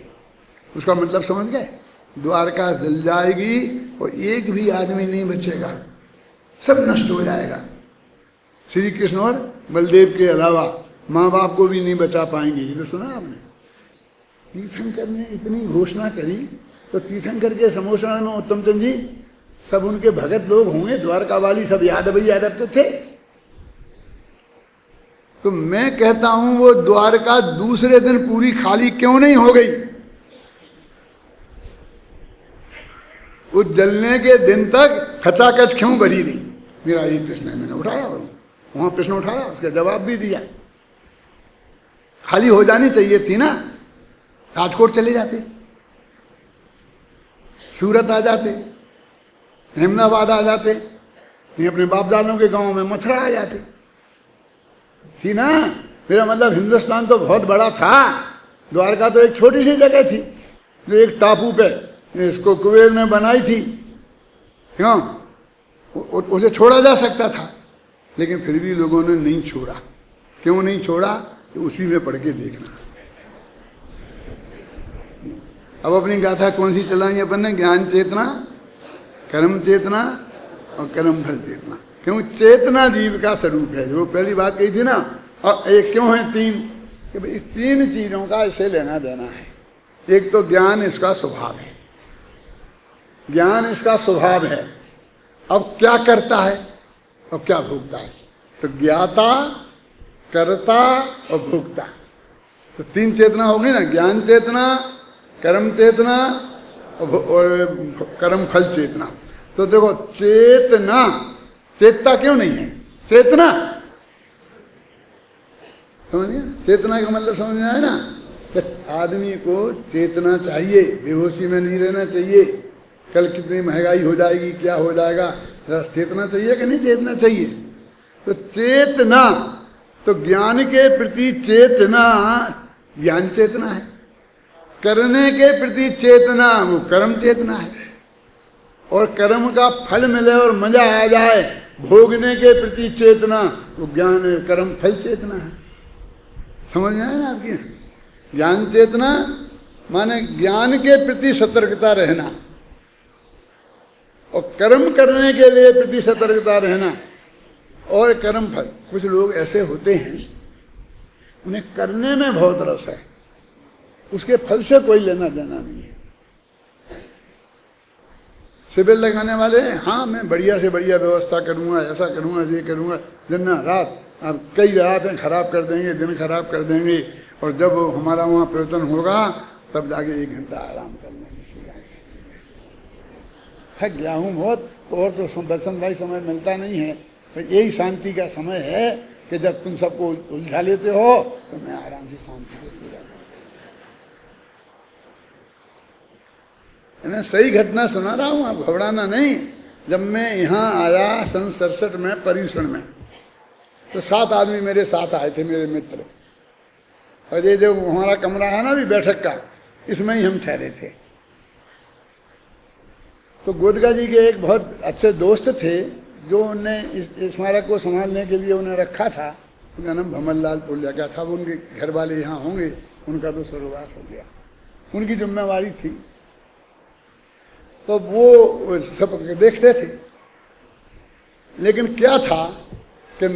उसका मतलब समझ गए? द्वारका जल जाएगी और एक भी आदमी नहीं बचेगा, सब नष्ट हो जाएगा। श्री कृष्ण और बलदेव के अलावा माँ बाप को भी नहीं बचा पाएंगे। ये तो सुना आपने? तीर्थंकर ने इतनी घोषणा करी तो तीर्थंकर के समोसा में उत्तम चंद जी सब उनके भगत लोग होंगे, द्वारका वाली सब यादव ही यादव तो थे। तो मैं कहता हूं वो द्वारका दूसरे दिन पूरी खाली क्यों नहीं हो गई? उस जलने के दिन तक खचाखच क्यों भरी नहीं? मेरा यही प्रश्न है। मैंने उठाया, वहां प्रश्न उठाया, उसका जवाब भी दिया। खाली हो जानी चाहिए थी ना, राजकोट चले जाते, सूरत आ जाते, अहमदाबाद आ जाते, नहीं अपने बाप दादों के गांव में मथुरा आ जाते, थी ना। मेरा मतलब हिंदुस्तान तो बहुत बड़ा था, द्वारका तो एक छोटी सी जगह थी जो एक टापू पे इसको कुबेर ने बनाई थी। क्यों? उसे छोड़ा जा सकता था, लेकिन फिर भी लोगों ने नहीं छोड़ा। क्यों नहीं छोड़ा? तो उसी में पढ़ के देखना। अब अपनी गाथा कौन सी चलाएंगे अपन ने? ज्ञान चेतना, कर्म चेतना और कर्म फल चेतना। क्यों? चेतना जीव का स्वरूप है, जो पहली बात कही थी ना। और एक क्यों है तीन? कि भाई इस तीन चीजों का इसे लेना देना है। एक तो ज्ञान इसका स्वभाव है, ज्ञान इसका स्वभाव है। अब क्या करता है और क्या भोगता है? तो ज्ञाता, कर्ता और भोक्ता, तो तीन चेतना हो गई ना। ज्ञान चेतना, कर्म चेतना और कर्म फल चेतना। तो देखो चेतना, चेतता क्यों नहीं है? चेतना, समझिए, चेतना का मतलब समझ में आया ना? आदमी को चेतना चाहिए, बेहोशी में नहीं रहना चाहिए। कल कितनी महंगाई हो जाएगी, क्या हो जाएगा, चेतना चाहिए कि नहीं चेतना चाहिए? तो चेतना, तो ज्ञान के प्रति चेतना ज्ञान चेतना है, करने के प्रति चेतना वो कर्म चेतना है, और कर्म का फल मिले और मजा आ जाए भोगने के प्रति चेतना वो ज्ञान कर्म फल चेतना है। समझ में आया ना आपकी? ज्ञान चेतना माने ज्ञान के प्रति सतर्कता रहना, और कर्म करने के लिए प्रति सतर्कता रहना, और कर्म फल। कुछ लोग ऐसे होते हैं उन्हें करने में बहुत रस है, उसके फल से कोई लेना देना नहीं है। शिविर लगाने वाले, हाँ मैं बढ़िया से बढ़िया व्यवस्था करूंगा, ऐसा करूंगा, ये करूंगा, दिन रात अब कई रातें खराब कर देंगे, दिन खराब कर देंगे, और जब हमारा वहाँ प्रवचन होगा तब जाके 1 घंटा आराम कर लेंगे, सो जाएंगे। थक गया हूँ बहुत, और तो बसंत भाई समय मिलता नहीं है। तो यही शांति का समय है कि जब तुम सबको उलझा लेते हो तो मैं आराम से शांति से सो जाता हूँ। मैं सही घटना सुना रहा हूँ, आप घबराना नहीं। जब मैं यहाँ आया सन 67 में पर्यूषण में, तो 7 आदमी मेरे साथ आए थे, मेरे मित्र। और ये जो हमारा कमरा है ना भी बैठक का, इसमें ही हम ठहरे थे। तो गोदगा जी के एक बहुत अच्छे दोस्त थे जो उन्हें इस स्मारक को संभालने के लिए उन्हें रखा था। उनका नाम भमरलाल पुलिया का था। वो उनके घर वाले यहाँ होंगे, उनका तो स्वर्गवास हो गया, उनकी जिम्मेवारी थी। तो वो सब देखते थे, लेकिन क्या था कि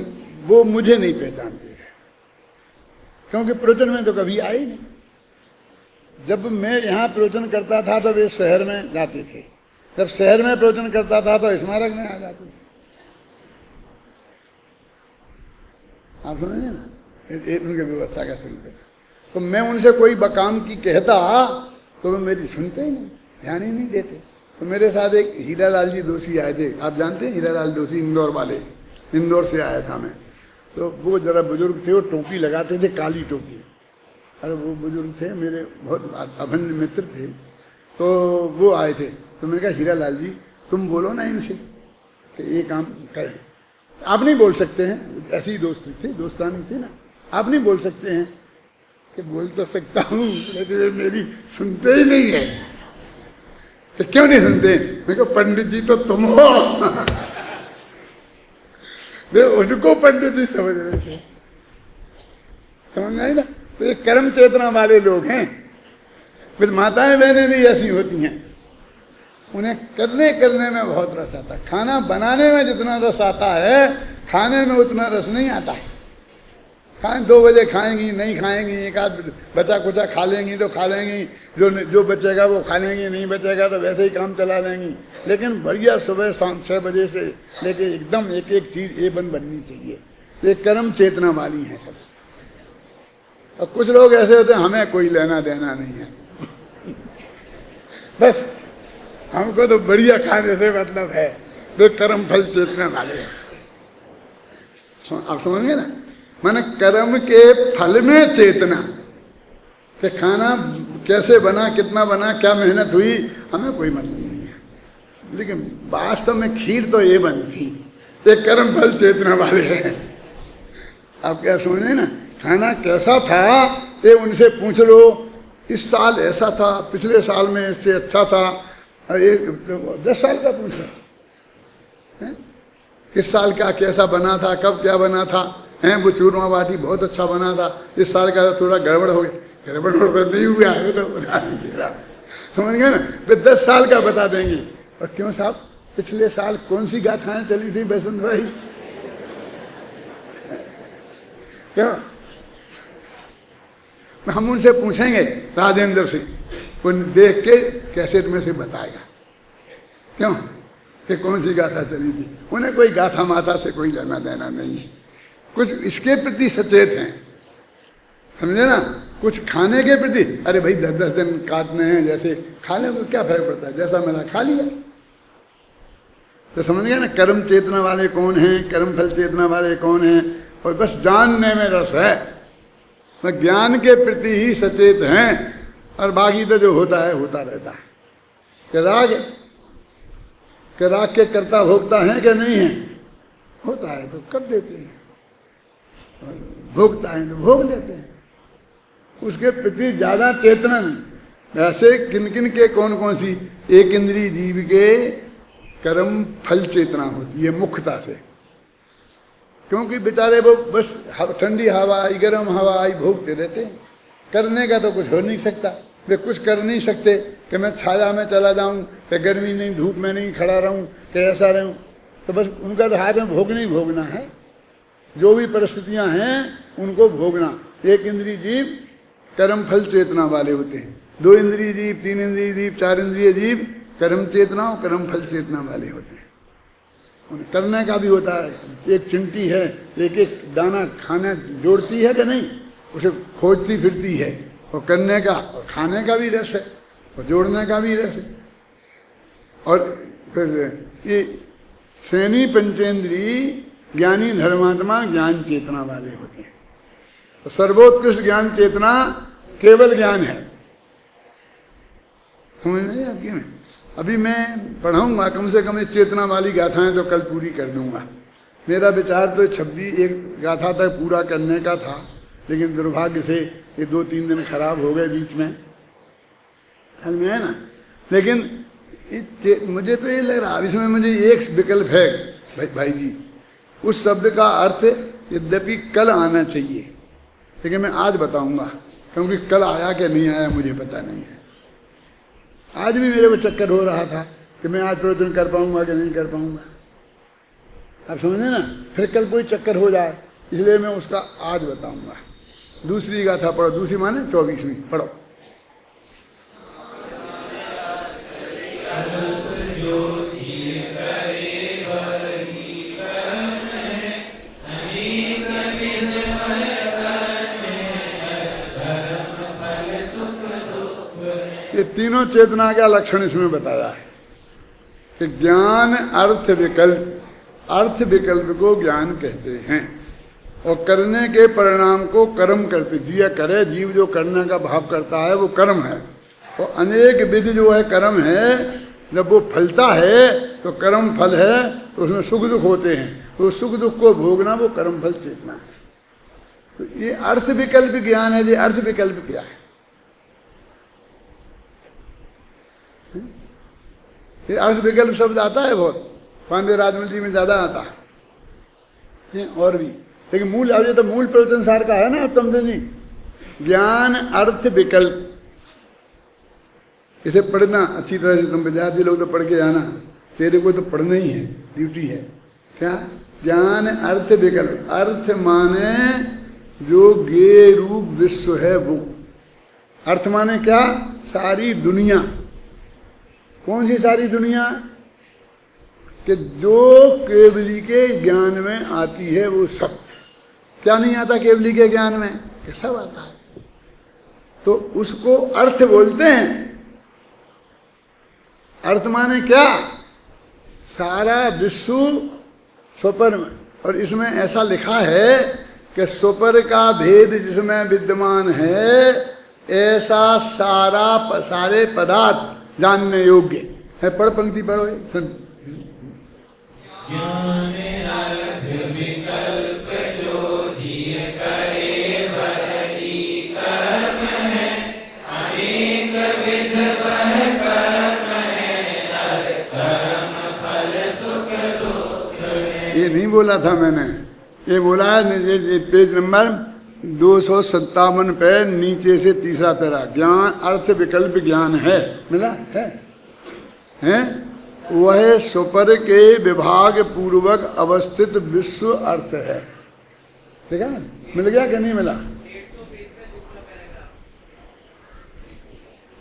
वो मुझे नहीं पहचानते थे, क्योंकि प्रवचन में तो कभी आए नहीं। जब मैं यहाँ प्रवचन करता था तो वे शहर में जाते थे, जब शहर में प्रवचन करता था तो स्मारक में आ जाते थे। आप समझिए ना, उनकी व्यवस्था का स्वरूप है। तो मैं उनसे कोई बकाम की कहता तो वो मेरी सुनते ही नहीं, ध्यान ही नहीं देते। तो मेरे साथ एक हीरालाल जी दोषी आए थे, आप जानते हैं हीरालाल दोषी, इंदौर वाले, इंदौर से आया था मैं। तो वो जरा बुजुर्ग थे, वो टोपी लगाते थे, काली टोपी। अरे वो बुजुर्ग थे, मेरे बहुत अभिन्न मित्र थे। तो वो आए थे, तो मैंने कहा हीरालाल जी तुम बोलो ना इनसे कि ये काम करें। आप नहीं बोल सकते हैं, ऐसी दोस्ती थी, दोस्तानी थी ना, आप नहीं बोल सकते हैं। कि बोल तो सकता हूँ, लेकिन मेरी सुनते ही नहीं है। तो क्यों नहीं सुनते? मैं कहा पंडित जी तो तुम हो। वे उनको पंडित जी समझ रहे थे, समझ आई ना? तो ये कर्म चेतना वाले लोग हैं। फिर माताएं बहनें भी ऐसी होती हैं, उन्हें करने में बहुत रस आता है। खाना बनाने में जितना रस आता है, खाने में उतना रस नहीं आता है। खाएं 2 बजे खाएंगी, नहीं खाएंगी, एक आध बचा कुचा खा लेंगी तो खा लेंगी, जो बचेगा वो खा लेंगी, नहीं बचेगा तो वैसे ही काम चला लेंगी। लेकिन बढ़िया सुबह शाम 6 बजे से लेके एकदम एक एक चीज A1 बननी चाहिए। ये कर्म चेतना वाली है सब। और कुछ लोग ऐसे होते हैं हमें कोई लेना देना नहीं है, बस हमको तो बढ़िया खाने से मतलब है, वे कर्म फल चेतना वाले हैं। आप समझ गए ना, माने कर्म के फल में चेतना कि खाना कैसे बना, कितना बना, क्या मेहनत हुई, हमें कोई मतलब नहीं है। लेकिन वास्तव में खीर तो A1 थी, ये कर्म फल चेतना वाले हैं। आप क्या समझ रहे ना, खाना कैसा था ये उनसे पूछ लो, इस साल ऐसा था, पिछले साल में इससे अच्छा था, 10 साल का पूछा किस साल का कैसा बना था, कब क्या बना था, हैं वो चूरमा बाटी बहुत अच्छा बना था, इस साल का थोड़ा गड़बड़ हो गया, गड़बड़ नहीं हुआ है तो बता दे रहा, समझ गए ना। तो 10 साल का बता देंगे। और क्यों साहब, पिछले साल कौन सी गाथाएं चली थी बसंत भाई, क्या हम उनसे पूछेंगे, राजेंद्र से, वो देख के कैसेट में से बताएगा क्यों कि कौन सी गाथा चली थी। उन्हें कोई गाथा माता से कोई लेना देना नहीं है, कुछ इसके प्रति सचेत हैं, समझे ना। कुछ खाने के प्रति, अरे भाई 10-10 दिन काटने हैं, जैसे खा ले तो क्या फर्क पड़ता है, जैसा मेरा खा लिया। तो समझ गए ना, कर्म चेतना वाले कौन हैं, कर्म फल चेतना वाले कौन हैं। और बस जानने में रस है, मैं ज्ञान के प्रति ही सचेत हैं, और बाकी तो जो होता है होता रहता है। कि राग के कर्ता भोगता है कि नहीं है, होता है तो कर देते हैं, और भोगता है तो भोग लेते हैं, उसके प्रति ज्यादा चेतना नहीं। ऐसे किन किन के कौन कौन सी एक इंद्रिय जीव के कर्म फल चेतना होती है मुख्यता से, क्योंकि बेचारे वो बस ठंडी हवा आई, गर्म हवा आई, भोगते रहते हैं। करने का तो कुछ हो नहीं सकता, वे कुछ कर नहीं सकते कि मैं छाया में चला जाऊं, कि गर्मी नहीं, धूप में नहीं खड़ा रहूं, कि ऐसा रहूं। तो बस उनका तो हाथ में भोगना ही भोगना है, जो भी परिस्थितियां हैं उनको भोगना। एक इंद्रिय जीव कर्म फल चेतना वाले होते हैं, 2 इंद्रिय जीव, 3 इंद्रिय जीव, 4 इंद्रिय जीव कर्म चेतना और कर्म फल चेतना वाले होते हैं। उन्हें करने का भी होता है, एक चिंटी है, एक एक दाना खाना जोड़ती है कि नहीं, उसे खोजती फिरती है, और करने का और खाने का भी रस है, और जोड़ने का भी रस है। और फिर ये सैनी पंचेंद्री ज्ञानी धर्मात्मा ज्ञान चेतना वाले होते हैं। तो सर्वोत्कृष्ट ज्ञान चेतना केवल ज्ञान है, समझ नहीं आपकी। में अभी मैं पढ़ाऊंगा कम से कम चेतना वाली गाथाएं तो कल पूरी कर दूंगा। मेरा विचार तो 26 गाथा तक पूरा करने का था, लेकिन दुर्भाग्य से ये 2-3 दिन खराब हो गए बीच में, हल में है ना। लेकिन मुझे तो ये लग रहा है इसमें मुझे एक विकल्प है भाई जी, उस शब्द का अर्थ यद्यपि कल आना चाहिए, लेकिन मैं आज बताऊंगा, क्योंकि कल आया कि नहीं आया मुझे पता नहीं है। आज भी मेरे को चक्कर हो रहा था कि मैं आज प्रवचन कर पाऊंगा कि नहीं कर पाऊंगा, आप समझे ना। फिर कल कोई चक्कर हो जाए, इसलिए मैं उसका आज बताऊंगा। दूसरी गाथा पढ़ो, दूसरी माने 24वीं पढ़ो। ये तीनों चेतना का लक्षण इसमें बताया है कि ज्ञान अर्थ विकल्प को ज्ञान कहते हैं, और करने के परिणाम को कर्म करते, जिया करे जीव जो करने का भाव करता है वो कर्म है। और अनेक विधि जो है कर्म है, जब वो फलता है तो कर्म फल है, तो उसमें सुख दुख होते हैं, तो सुख दुख को भोगना वो कर्म फल चेतना है। तो ये अर्थ विकल्प ज्ञान है। ये अर्थ विकल्प क्या है? ये अर्थ विकल्प शब्द आता है बहुत, पांडे राजमल जी में ज्यादा आता है, और भी, लेकिन मूल अब ये तो मूल प्रवचन सार का है ना समझे जी। ज्ञान अर्थ विकल्प, इसे पढ़ना अच्छी तरह से, तुम विद्यार्थी लोग तो पढ़ के जाना, तेरे को तो पढ़ना ही है, ड्यूटी है। क्या? ज्ञान अर्थ विकल्प। अर्थ माने जो ज्ञेय रूप विश्व है वो। अर्थ माने क्या? सारी दुनिया। कौन सी सारी दुनिया? कि जो केवली के ज्ञान में आती है वो सब। क्या नहीं आता केवली के ज्ञान में? कि सब आता है। तो उसको अर्थ बोलते हैं। अर्थ माने क्या? सारा विश्व स्वपर में। और इसमें ऐसा लिखा है कि स्वपर का भेद जिसमें विद्यमान है, ऐसा सारे पदार्थ जानने योग्य है। पढ़, पंक्ति पढ़ो। ज्ञान अर्थ विकल्प जो जिय करे वही कर्म है, अनेक विध वह कर्म है, नर कर्म फल सुख दुख है। ये नहीं बोला था मैंने, ये बोला है ये पेज नंबर 257 पे नीचे से तीसरा पैरा। ज्ञान अर्थ विकल्प ज्ञान है, मिला है? वह स्वपर के विभाग पूर्वक अवस्थित विश्व अर्थ है। ठीक है ना? मिल गया कि नहीं मिला?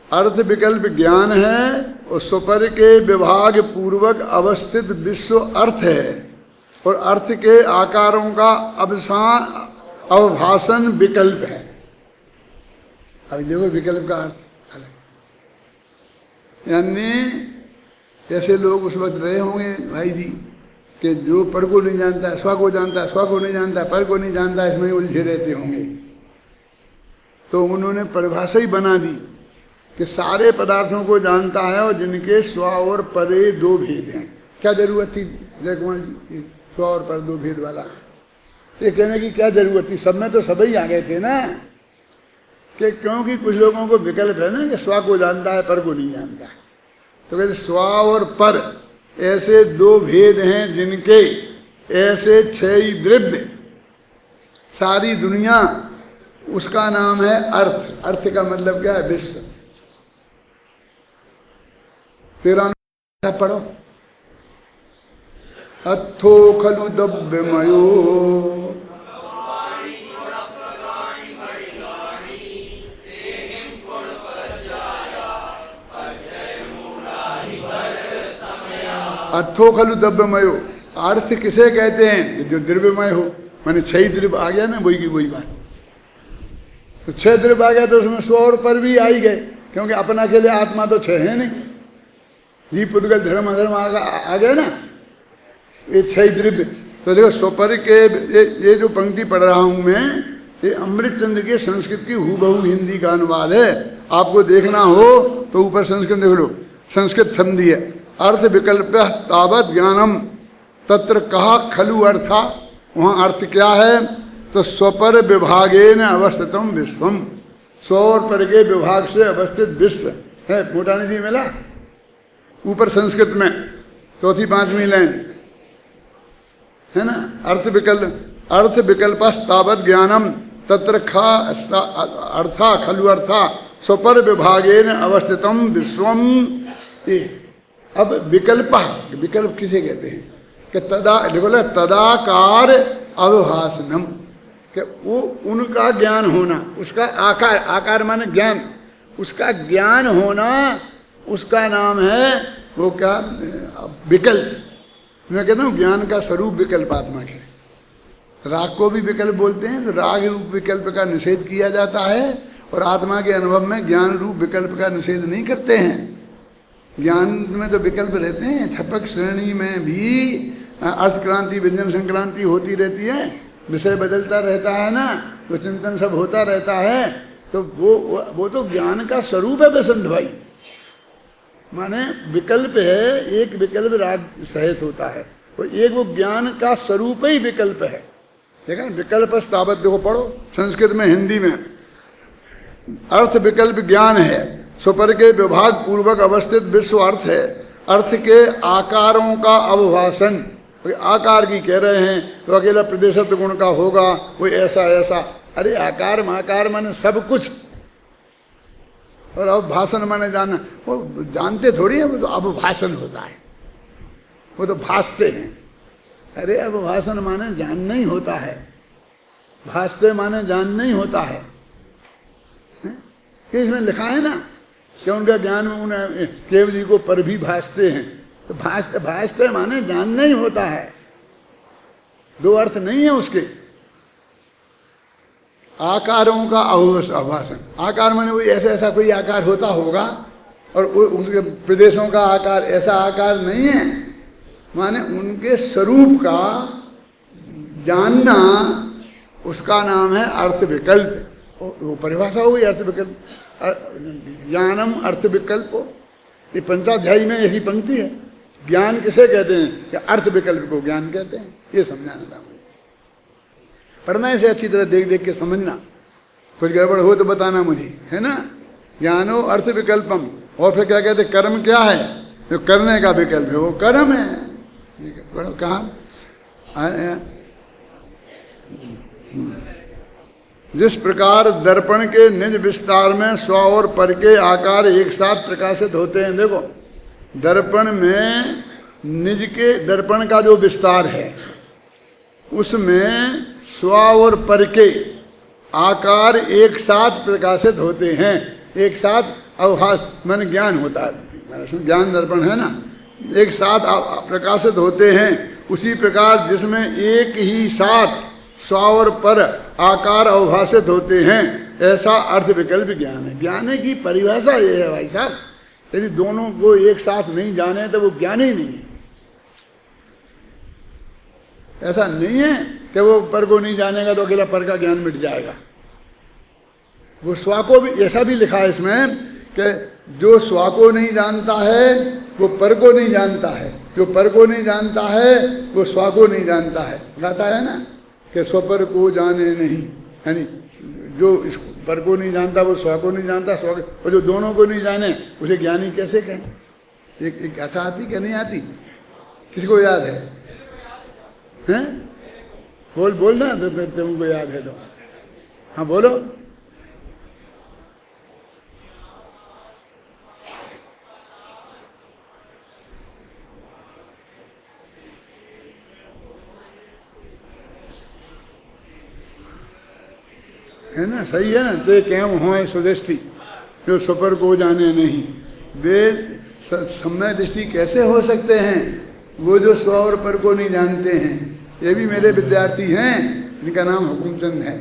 अर्थ विकल्प ज्ञान है और स्वपर के विभाग पूर्वक अवस्थित विश्व अर्थ है। और अर्थ के आकारों का अवभाषण विकल्प है। अभी देखो विकल्प का अर्थ अलग। यानी ऐसे लोग उस वक्त रहे होंगे भाई जी कि जो पर को नहीं जानता है स्व को जानता है, स्व को नहीं जानता है पर को नहीं जानता है, इसमें उलझे रहते होंगे। तो उन्होंने परिभाषा ही बना दी कि सारे पदार्थों को जानता है और जिनके स्व और परे दो भेद हैं। क्या जरूरत थी जय कुमार जी स्व और पर दो भेद वाला? ये कहने की क्या जरूरत थी? सब में तो सभी आ गए थे ना। कि क्योंकि कुछ लोगों को विकल्प है ना कि स्व को जानता है पर को नहीं जानता है। तो कहते स्व और पर ऐसे दो भेद हैं जिनके ऐसे 6 द्रव्य सारी दुनिया, उसका नाम है अर्थ। अर्थ का मतलब क्या है? विश्व। 13 पढ़ो। अथो खलु दव्यमयो अथो खलु द्रव्यमयो। अर्थ किसे कहते हैं? जो द्रव्यमय हो। माने 6 द्रव्य आ गया ना, वही की वही बात। तो 6 द्रव्य आ गया तो उसमें स्व और पर भी आ ही गए, क्योंकि अपना के लिए आत्मा तो 6 है नहीं। जीव पुद्गल धर्म अधर्म आ गए ना, ये 6 द्रव्य। तो देखो स्वपर के ये जो पंक्ति पढ़ रहा हूं मैं, ये अमृत चंद्र के संस्कृत की हूबहू हिंदी का अनुवाद है। आपको देखना हो तो ऊपर संस्कृत देख लो, संस्कृत संधि है। अर्थ विकल्प तावत ज्ञानम तत्र कहा खलु अर्था। वहाँ अर्थ क्या है? तो स्वपर विभागेन अवस्थितम विश्वम। स्व और पर के विभाग से अवस्थित विश्व है। मोटानी जी मिला ऊपर संस्कृत में 4th 5वीं लाइन है ना। अर्थ विकल्प तावत ज्ञानम तत्र खा अर्था खलु अर्था स्वपर विभागेन अवस्थितम विश्वम। अब विकल्प किसे कहते हैं? कि तदाकार अवभाषणम, कि वो उनका ज्ञान होना, उसका आकार माने ज्ञान, उसका ज्ञान होना, उसका नाम है वो क्या? विकल्प। मैं कहता हूँ ज्ञान का स्वरूप विकल्पात्मक है। राग को भी विकल्प बोलते हैं। तो राग रूप विकल्प का निषेध किया जाता है और आत्मा के अनुभव में ज्ञान रूप विकल्प का निषेध नहीं करते हैं। ज्ञान में तो विकल्प रहते हैं। छपक श्रेणी में भी अर्थ क्रांति व्यंजन संक्रांति होती रहती है, विषय बदलता रहता है ना, तो चिंतन सब होता रहता है। तो वो तो ज्ञान का स्वरूप है बसंत भाई। माने विकल्प है, एक विकल्प राग सहित होता है, तो एक वो ज्ञान का स्वरूप ही विकल्प है। ठीक है? विकल्प स्थावत देखो पढ़ो संस्कृत में, हिंदी में। अर्थ विकल्प ज्ञान है, स्वपर के विभाग पूर्वक अवस्थित विश्व अर्थ है। अर्थ के आकारों का अवभाषण, आकार की कह रहे हैं तो अकेला प्रदेशत्व गुण का होगा, कोई ऐसा ऐसा। अरे आकार माकार माने सब कुछ, और अवभाषण माने जानना। वो जानते थोड़ी है, वो तो अवभाषण होता है, वो तो भाषते हैं। अरे अवभाषण माने जानना ही होता है। भासते माने जान नहीं होता है, कि इसमें लिखा है ना कि उनका ज्ञान उन्हें केवली को पर भी भासते हैं, तो भासते माने जान नहीं होता है, दो अर्थ नहीं है उसके। आकारों का आभासन, आकार माने वही ऐसा ऐसा कोई आकार होता होगा और उसके प्रदेशों का आकार ऐसा आकार नहीं है, माने उनके स्वरूप का जानना, उसका नाम है अर्थ विकल्प। वो परिभाषा हो गई अर्थ विकल्प, ज्ञानम अर्थ विकल्प। ये पंचाध्यायी में यही पंक्ति है। ज्ञान किसे कहते हैं? कि अर्थ विकल्प को ज्ञान कहते हैं। ये समझाना था मुझे। पढ़ना इसे अच्छी तरह देख देख के समझना, कुछ गड़बड़ हो तो बताना मुझे, है ना। ज्ञानो अर्थ विकल्पम। और फिर क्या कहते, कर्म क्या है? जो करने का विकल्प है वो कर्म है। कहाँ? जिस प्रकार दर्पण के निज विस्तार में स्व और पर के आकार एक साथ प्रकाशित होते हैं। देखो, दर्पण में निज के, दर्पण का जो विस्तार है उसमें स्व और पर के आकार एक साथ प्रकाशित होते हैं। एक साथ अवभास माने ज्ञान होता है, ज्ञान दर्पण है ना, एक साथ प्रकाशित होते हैं। उसी प्रकार जिसमें एक ही साथ स्व और पर आकार अवभाषित होते हैं, ऐसा अर्थ विकल्प ज्ञान है। ज्ञान की परिभाषा ये है भाई साहब, यदि दोनों को एक साथ नहीं जाने तो वो ज्ञान ही नहीं है। ऐसा नहीं है कि वो पर को नहीं जानेगा तो अकेला पर का ज्ञान मिट जाएगा। वो स्व को भी, ऐसा भी लिखा है इसमें कि जो स्व को नहीं जानता है वो पर को नहीं जानता है, जो पर को नहीं जानता है वो स्व को नहीं जानता है। कहता है ना कि स्वपर को जाने नहीं, यानी जो इस पर को नहीं जानता वो स्व को नहीं जानता, स्व और जो दोनों को नहीं जाने उसे ज्ञानी कैसे कहें? एक कथा आती क्या नहीं आती? किसको याद है? हैं? बोल ना, तो तुमको याद है तो हाँ बोलो। है ना, सही है ना। ते कैम होए स्वदृष्टि जो सपर को जाने नहीं। वे सम्यक दृष्टि कैसे हो सकते हैं वो जो स्व और पर को नहीं जानते हैं? ये भी मेरे विद्यार्थी हैं, इनका नाम हुकुमचंद है,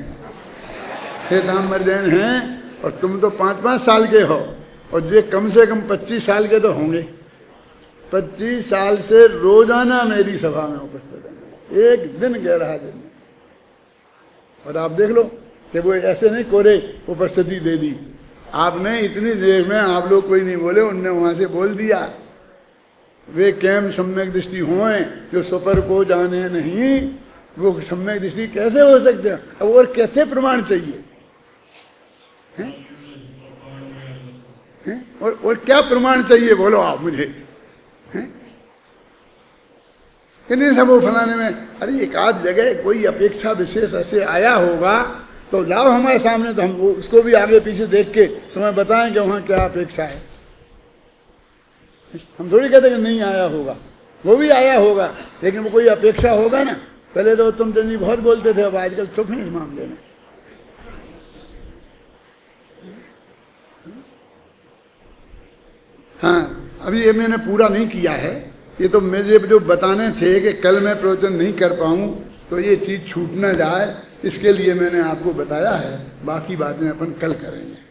हे ताम्र जैन हैं। और तुम तो 5-5 साल के हो और ये कम से कम 25 साल के तो होंगे। 25 साल से रोजाना मेरी सभा में उपस्थित हैं, एक दिन कह रहा दिन। और आप देख लो कि वो ऐसे नहीं कोरे उपस्थिति दे दी आपने। इतनी देर में आप लोग कोई नहीं बोले, उनने वहाँ से बोल दिया। वे कैम सम्यक दृष्टि होए जो सपर को जाने नहीं, वो सम्यक दृष्टि कैसे हो सकते हैं? अब और कैसे प्रमाण चाहिए हैं? हैं? और क्या प्रमाण चाहिए बोलो आप मुझे? हैं? कि नहीं सब वो फलाने में, अरे एक आध जगह कोई अपेक्षा विशेष ऐसे आया होगा तो लाओ हमारे सामने, तो हम उसको भी आगे पीछे देख के तुम्हें बताएं कि वहाँ क्या अपेक्षा है। हम थोड़ी कहते कि नहीं आया होगा, वो भी आया होगा, लेकिन वो कोई अपेक्षा होगा ना। पहले तो तुम चंद जी बहुत बोलते थे, अब आजकल चुप हैं इस मामले में। हाँ, अभी ये मैंने पूरा नहीं किया है, ये तो मुझे जो बताने थे कि कल मैं प्रवचन नहीं कर पाऊँ तो ये चीज़ छूट ना जाए, इसके लिए मैंने आपको बताया है। बाकी बातें अपन कल करेंगे।